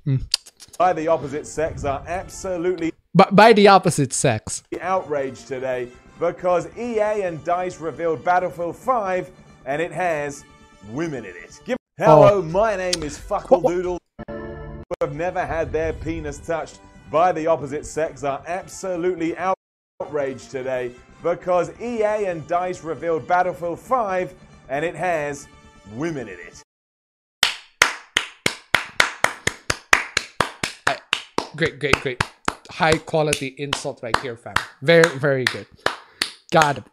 by the opposite sex are absolutely By the opposite sex. outraged today because EA and DICE revealed Battlefield 5 and it has women in it. Hello, my name is Fuckledoodle. Who have never had their penis touched by the opposite sex are absolutely outraged today because EA and DICE revealed Battlefield 5 and it has women in it. Great. High quality insult right here, fam. Very good. Got him.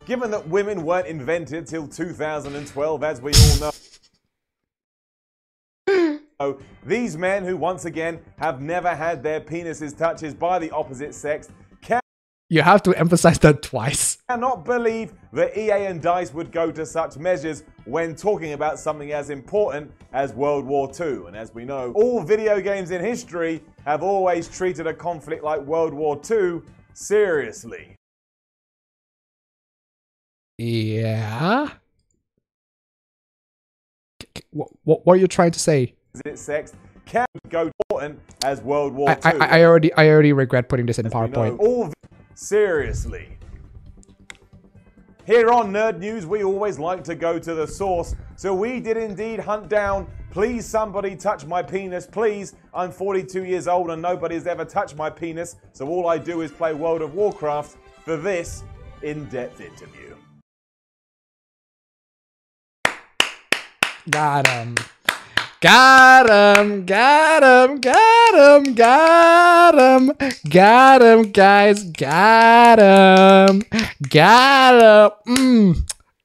Given that women weren't invented till 2012, as we all know, these men who once again have never had their penises touched by the opposite sex You have to emphasize that twice. cannot believe that EA and DICE would go to such measures when talking about something as important as World War II. And as we know, all video games in history have always treated a conflict like World War II seriously. Yeah? What are you trying to say? Sex can go important as World War II. I already regret putting this in As we PowerPoint. know, all seriously. Here on Nerd News, we always like to go to the source, so we did indeed hunt down Please Somebody Touch My Penis, Please. I'm 42 years old and nobody's ever touched my penis, so all I do is play World of Warcraft for this in-depth interview. Got him, guys, got him.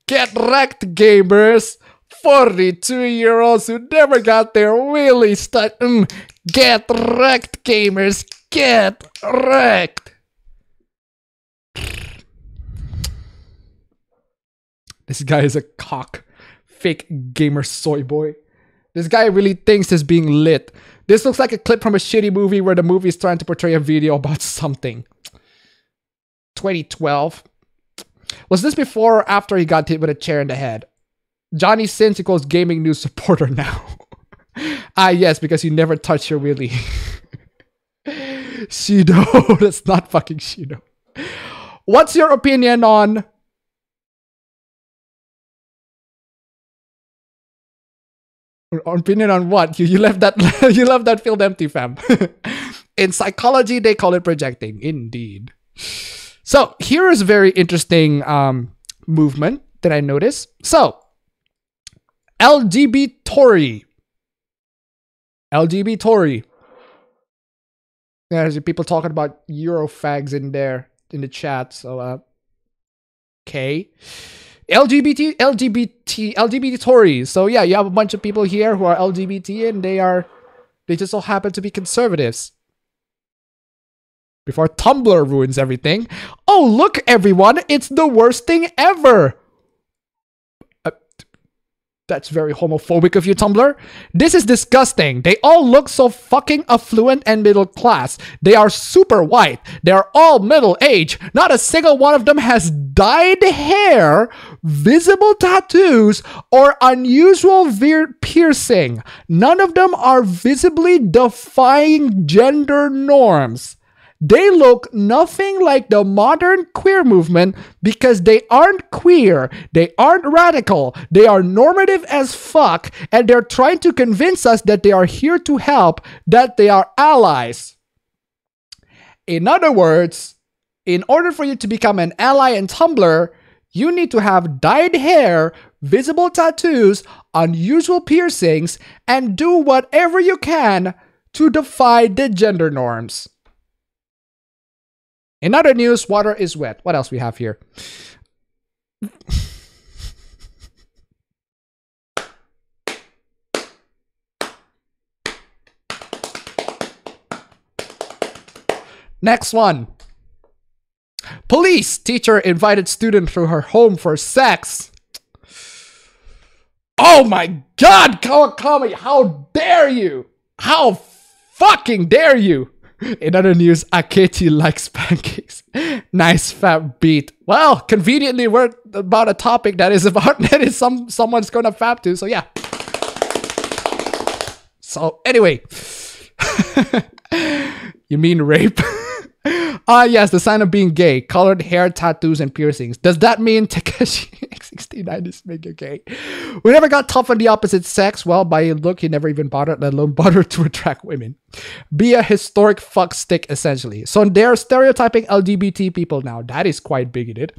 Get wrecked, gamers. 42-year-olds who never got their willy stuck. Get wrecked, gamers. Get wrecked. This guy is a cock. Fake gamer soy boy. This guy really thinks he's being lit. This looks like a clip from a shitty movie where the movie is trying to portray a video about something. 2012. Was this before or after he got hit with a chair in the head? Johnny Sins equals gaming news supporter now. Ah, yes, because you never touch your willy. Shido. That's not fucking Shido. What's your opinion on... Opinion on what? You left that you left that field empty, fam. In psychology, they call it projecting. Indeed. So here is a very interesting movement that I noticed. So LGBT Tory. There's people talking about Eurofags in there in the chat. So okay. LGBT Tories. So yeah, you have a bunch of people here who are LGBT and they just so happen to be conservatives. Before Tumblr ruins everything. Oh, look everyone, it's the worst thing ever. That's very homophobic of you, Tumblr. This is disgusting. They all look so fucking affluent and middle class. They are super white. They are all middle age. Not a single one of them has dyed hair, visible tattoos, or unusual piercing. None of them are visibly defying gender norms. They look nothing like the modern queer movement because they aren't queer, they aren't radical, they are normative as fuck, and they're trying to convince us that they are here to help, that they are allies. In other words, in order for you to become an ally in Tumblr, you need to have dyed hair, visible tattoos, unusual piercings, and do whatever you can to defy the gender norms. In other news, water is wet. What else we have here? Next one. Police teacher invited student to her home for sex. Oh my god, Kawakami, how dare you? How fucking dare you? In other news, Akechi likes pancakes. Nice fab beat. Well, conveniently, we're about a topic that is someone's gonna fab to, so yeah. So anyway. You mean rape? Ah, yes, the sign of being gay. Colored hair, tattoos, and piercings. Does that mean Takeshi X69 is mega gay? We never got tough on the opposite sex. Well, by look, he never even bothered, let alone bothered to attract women. Be a historic fuck stick, essentially. So they're stereotyping LGBT people now. That is quite bigoted.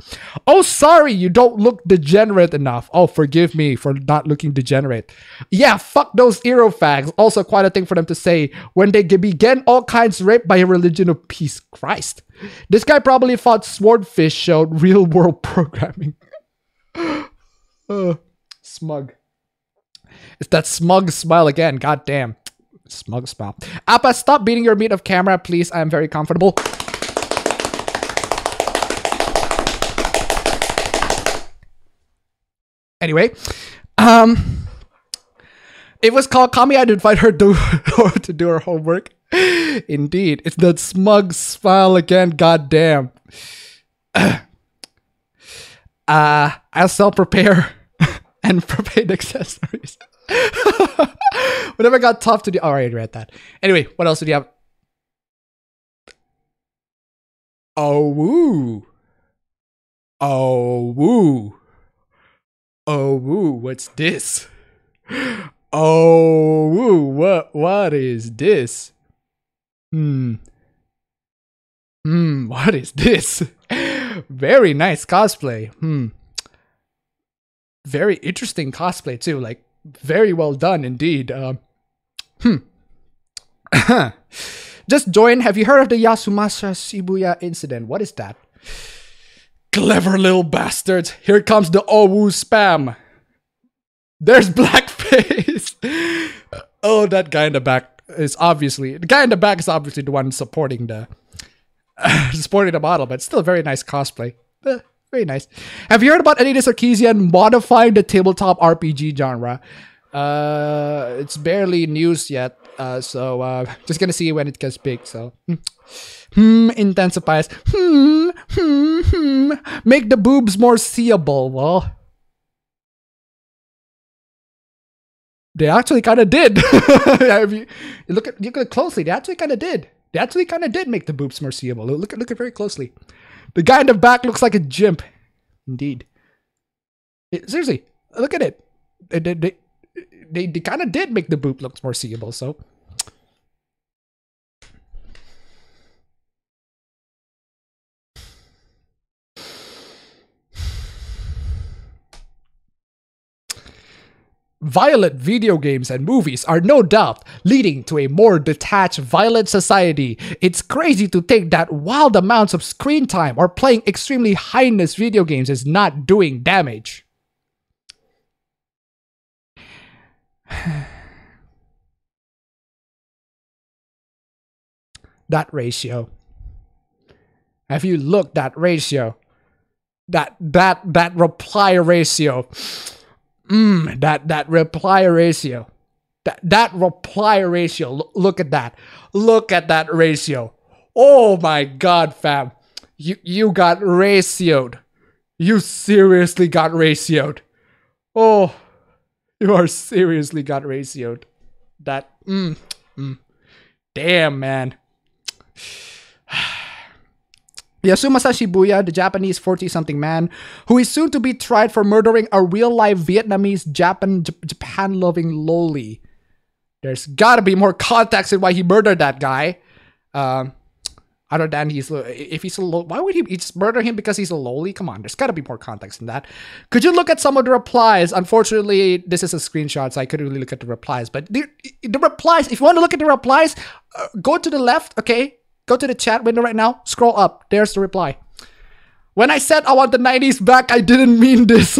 Oh, sorry, you don't look degenerate enough. Oh, forgive me for not looking degenerate. Yeah, fuck those Eero fags. Also quite a thing for them to say when they began all kinds raped by a religion of peace. Christ. This guy probably thought Swordfish showed real world programming. Smug. It's that smug smile again. God damn. Smug smile. Appa, stop beating your meat off camera, please. I am very comfortable. Anyway. It was called Kami. I'd invite her to do her homework. Indeed. It's that smug smile again. God damn. I'll self-prepare and prepaid accessories. Whenever it got tough to do. Oh, I already read that. Anyway, what else did you have? Oh, woo. Oh, woo. Oh, woo. What's this? Oh, woo. What is this? What is this? Very nice cosplay. Very interesting cosplay too. Like, very well done indeed. Just join. Have you heard of the Yasumasa Shibuya incident? What is that? Clever little bastards. Here comes the Owu spam. There's blackface. Oh, that guy in the back is obviously the one supporting the model, but still a very nice cosplay. Very nice. Have you heard about Anita Sarkeesian modifying the tabletop RPG genre? It's barely news yet, so just gonna see when it gets big. So intensifies. Make the boobs more seeable. Well, they actually kind of did. If you look at closely, they actually kind of did. They actually kind of did make the boobs more seeable. Look at very closely. The guy in the back looks like a gimp. Indeed. Seriously, look at it. They kind of did make the boob look more seeable, so. Violent video games and movies are no doubt leading to a more detached, violent society. It's crazy to think that wild amounts of screen time or playing extremely highness video games is not doing damage. That ratio. Have you looked at ratio? That reply ratio. That reply ratio. That reply ratio. Look at that. Look at that ratio. Oh my god, fam. You got ratioed. You seriously got ratioed. Oh, you are seriously got ratioed. That damn, man. Yasumasa Shibuya, the Japanese 40-something man, who is soon to be tried for murdering a real-life Vietnamese Japan-loving loli. There's gotta be more context in why he murdered that guy. Other than if he's a loli, why would he just murder him because he's a loli? Come on, there's gotta be more context in that. Could you look at some of the replies? Unfortunately, this is a screenshot, so I couldn't really look at the replies. But the replies, if you want to look at the replies, go to the left, okay? Go to the chat window right now. Scroll up. There's the reply. When I said I want the 90s back, I didn't mean this.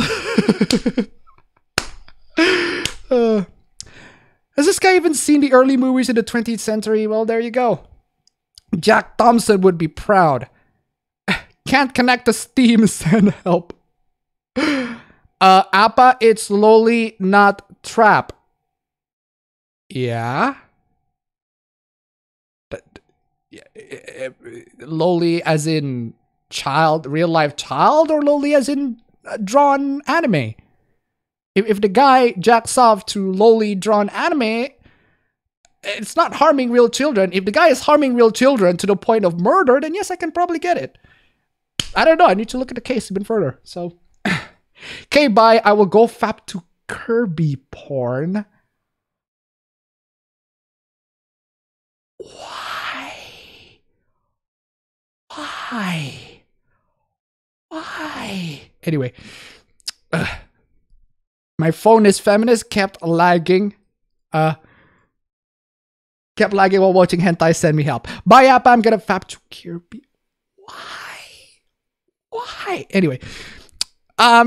Has this guy even seen the early movies in the 20th century? Well, there you go. Jack Thompson would be proud. Can't connect to Steam. Send help. Appa, it's loli, not trap. Yeah. Loli as in child, real life child, or loli as in drawn anime? If the guy jacks off to loli drawn anime, it's not harming real children. If the guy is harming real children to the point of murder, then yes, I can probably get it. I don't know. I need to look at the case even further. So, okay, bye. I will go fap to Kirby porn. Why? Anyway, my phone is feminist, kept lagging while watching hentai. Send me help. Bye, Appa. I'm gonna fap to Kirby. Why? Anyway,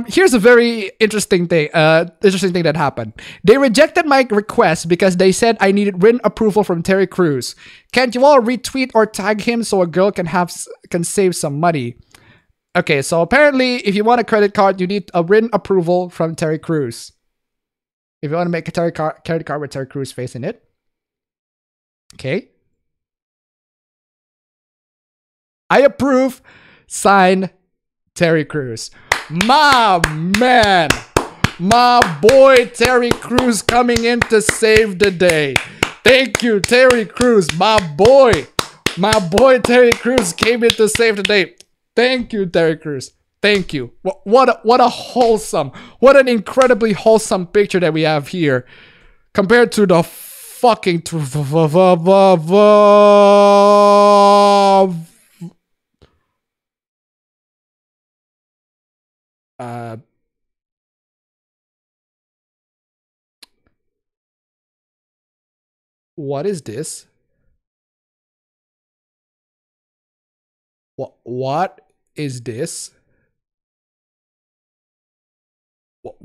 here's a very interesting thing that happened. They rejected my request because they said I needed written approval from Terry Crews. Can't you all retweet or tag him so a girl can save some money? Okay, so apparently if you want a credit card, you need a written approval from Terry Crews. If you want to make a credit card with Terry Crews face in it. Okay. I approve. Sign, Terry Crews. My man, my boy Terry Crews coming in to save the day. Thank you, Terry Crews. My boy Terry Crews came in to save the day. Thank you, Terry Crews. Thank you. What an incredibly wholesome picture that we have here, compared to the fucking what is this? What is this?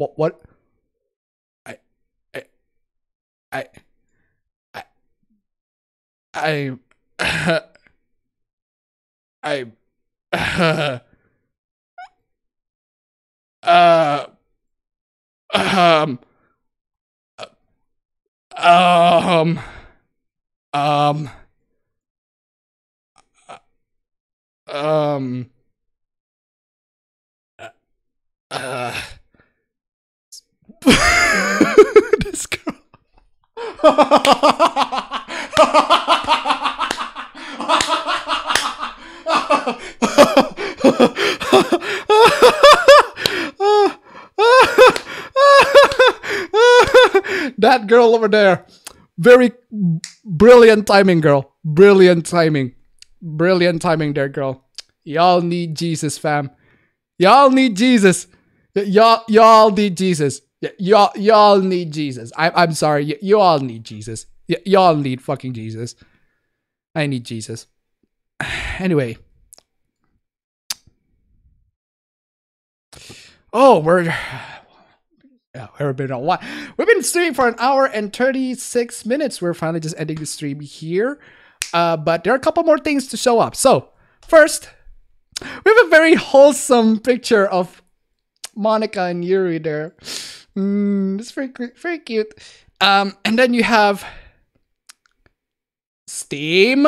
What? This girl. That girl over there. Very brilliant timing, girl. Brilliant timing. Brilliant timing there, girl. Y'all need Jesus, fam. Y'all need Jesus. Y'all need Jesus. Y'all need Jesus. I'm sorry. You all need Jesus. Y'all need fucking Jesus. I need Jesus. Anyway. Oh, we've been streaming for an hour and 36 minutes. We're finally just ending the stream here. But there are a couple more things to show up. So, first, we have a very wholesome picture of Monica and Yuri there. It's very cute. And then you have Steam.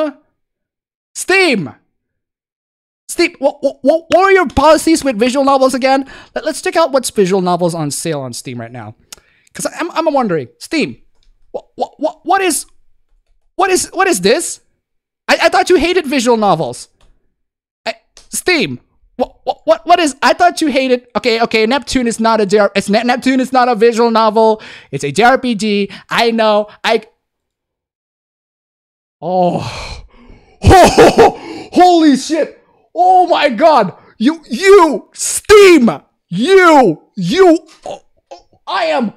What are your policies with visual novels again? Let's check out what's visual novels on sale on Steam right now. Because I'm wondering, Steam, what is this? I thought you hated visual novels. Steam. What is? I thought you hated. Okay. Neptune is not a Neptune is not a visual novel. It's a JRPG. I know. Oh, holy shit! Oh my god! You Steam! I am.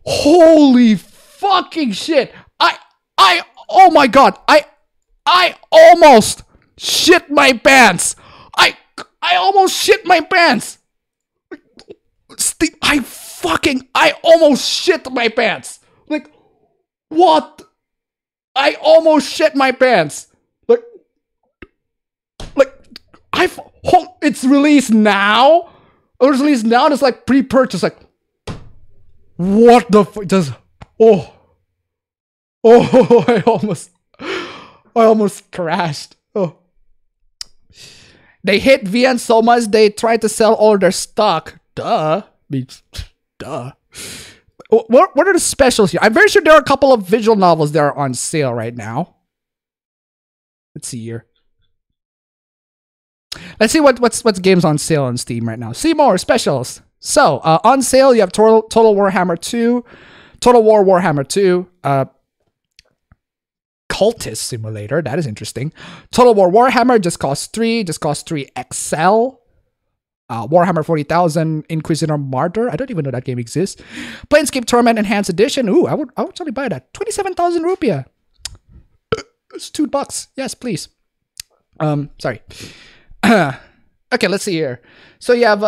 Holy fucking shit! Oh my god! I almost shit my pants. I almost shit my pants. I almost shit my pants. Like, what? I almost shit my pants. It's released now. It's released now. And it's like pre-purchase. Like, what the fuck? Just I almost crashed. Oh. They hit VN so much they tried to sell all their stock. Duh. Duh. What are the specials here? I'm very sure there are a couple of visual novels that are on sale right now. Let's see here. Let's see what's games on sale on Steam right now. See more specials. So on sale you have Total Warhammer 2, Total War Warhammer 2, Cultist Simulator. That is interesting. Total War Warhammer just costs 3 XL. Warhammer 40,000 Inquisitor Martyr. I don't even know that game exists. Planescape Torment Enhanced Edition. Ooh, I would totally buy that. 27,000 rupiah. It's $2. Yes, please. Sorry. Okay, let's see here. So you have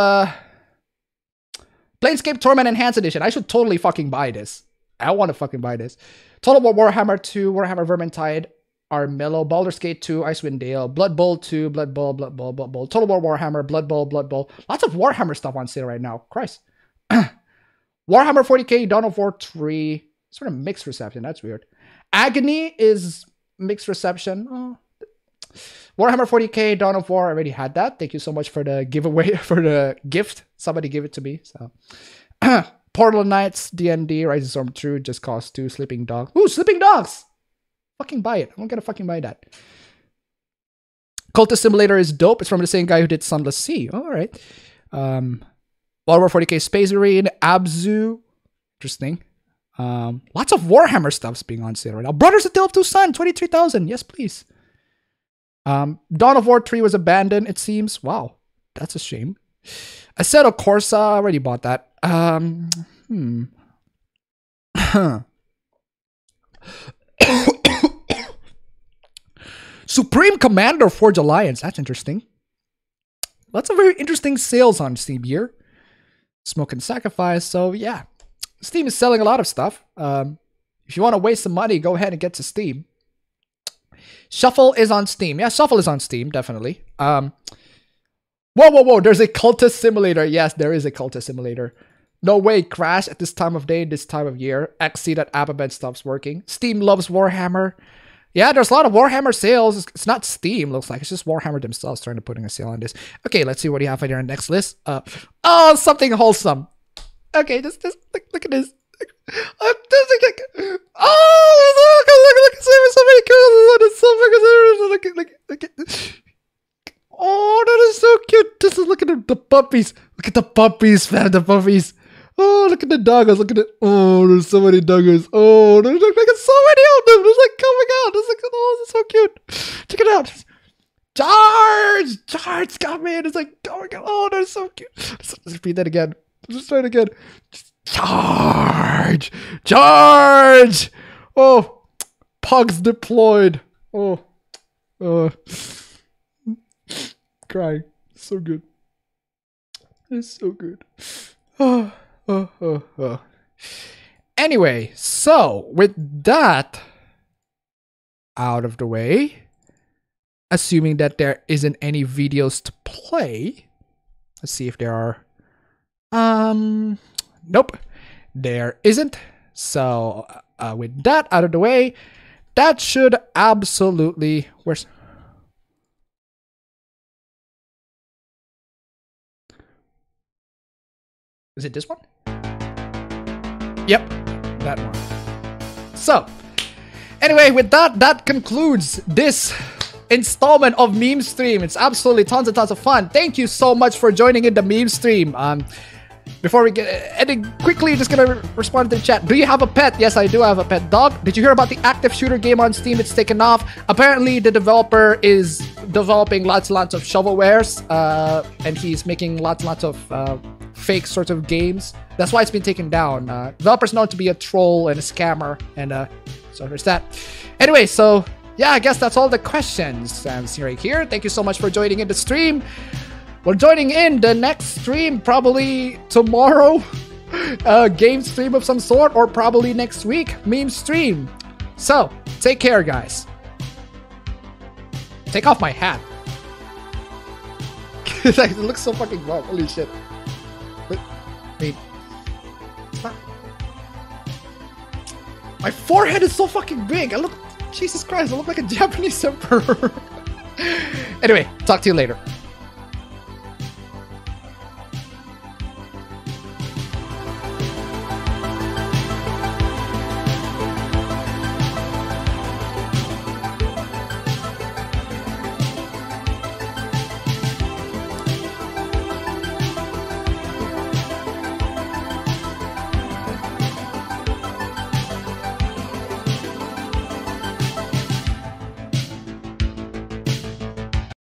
Planescape Torment Enhanced Edition. I should totally fucking buy this. I want to fucking buy this. Total War Warhammer 2, Warhammer Vermintide, Armello, Baldur's Gate 2, Icewind Dale, Blood Bowl 2, Blood Bowl, Total War Warhammer, Blood Bowl. Lots of Warhammer stuff on sale right now. Christ. Warhammer 40k, Dawn of War 3. Sort of mixed reception. That's weird. Agony is mixed reception. Oh. Warhammer 40k, Dawn of War. I already had that. Thank you so much for the giveaway, for the gift. Somebody gave it to me. So. Portal Knights, D&D, Rising Storm 2 just costs 2. Sleeping Dogs. Ooh, Sleeping Dogs! Fucking buy it. I'm gonna fucking buy that. Cultist Simulator is dope. It's from the same guy who did Sunless Sea. Alright. World War 40k Space Marine, Abzu. Interesting. Lots of Warhammer stuff's being on sale right now. Brothers of Tale of Two Sons, 23,000. Yes, please. Dawn of War 3 was abandoned, it seems. Wow. That's a shame. Assetto Corsa, I already bought that. Supreme Commander Forge Alliance. That's interesting. Lots of very interesting sales on Steam here. Smoke and Sacrifice. So yeah, Steam is selling a lot of stuff. If you want to waste some money, go ahead and get to Steam. Shuffle is on Steam. Yeah, Shuffle is on Steam, definitely. Whoa. There's a Cultist Simulator. Yes, there is a Cultist Simulator. No way, Crash at this time of day, this time of year. XC that appabend stops working. Steam loves Warhammer. Yeah, there's a lot of Warhammer sales. It's not Steam, looks like. It's just Warhammer themselves trying to put in a sale on this. Okay, let's see what you have on your next list. Oh, something wholesome. Okay, just look at this. Oh, look, so many cool. Oh, that is so cute. Just look at the puppies. Look at the puppies, man. The puppies. Oh, look at the doggos. Look at it. Oh, there's so many doggos. Oh, there's like so many of them. There's like coming out. It's like, oh, this is so cute. Check it out. Charge got me. And it's like, oh my god. Oh, that's so cute. Let's repeat that again. Let's try it again. Charge. Oh, pugs deployed. Oh. Crying. So good. It's so good. Anyway, so with that out of the way, assuming that there isn't any videos to play, let's see if there are. Nope, there isn't. So with that out of the way, that should absolutely. Is it this one? Yep, that one. So, anyway, with that concludes this installment of Memestream. It's absolutely tons and tons of fun. Thank you so much for joining in the Memestream. Before we get ending quickly, just gonna respond to the chat. Do you have a pet? Yes, I do have a pet dog. Did you hear about the active shooter game on Steam? It's taken off. Apparently, the developer is developing lots and lots of shovelwares, and he's making lots and lots of fake sorts of games. That's why it's been taken down. Developer's known to be a troll and a scammer, and so there's that. Anyway, so yeah, I guess that's all the questions. I'm right here. Thank you so much for joining in the stream. We're joining in the next stream probably tomorrow. Game stream of some sort, or probably next week, meme stream. So, take care, guys. Take off my hat. It looks so fucking wrong. Holy shit. Wait. It's not... My forehead is so fucking big. I look... Jesus Christ, I look like a Japanese emperor. Anyway, talk to you later.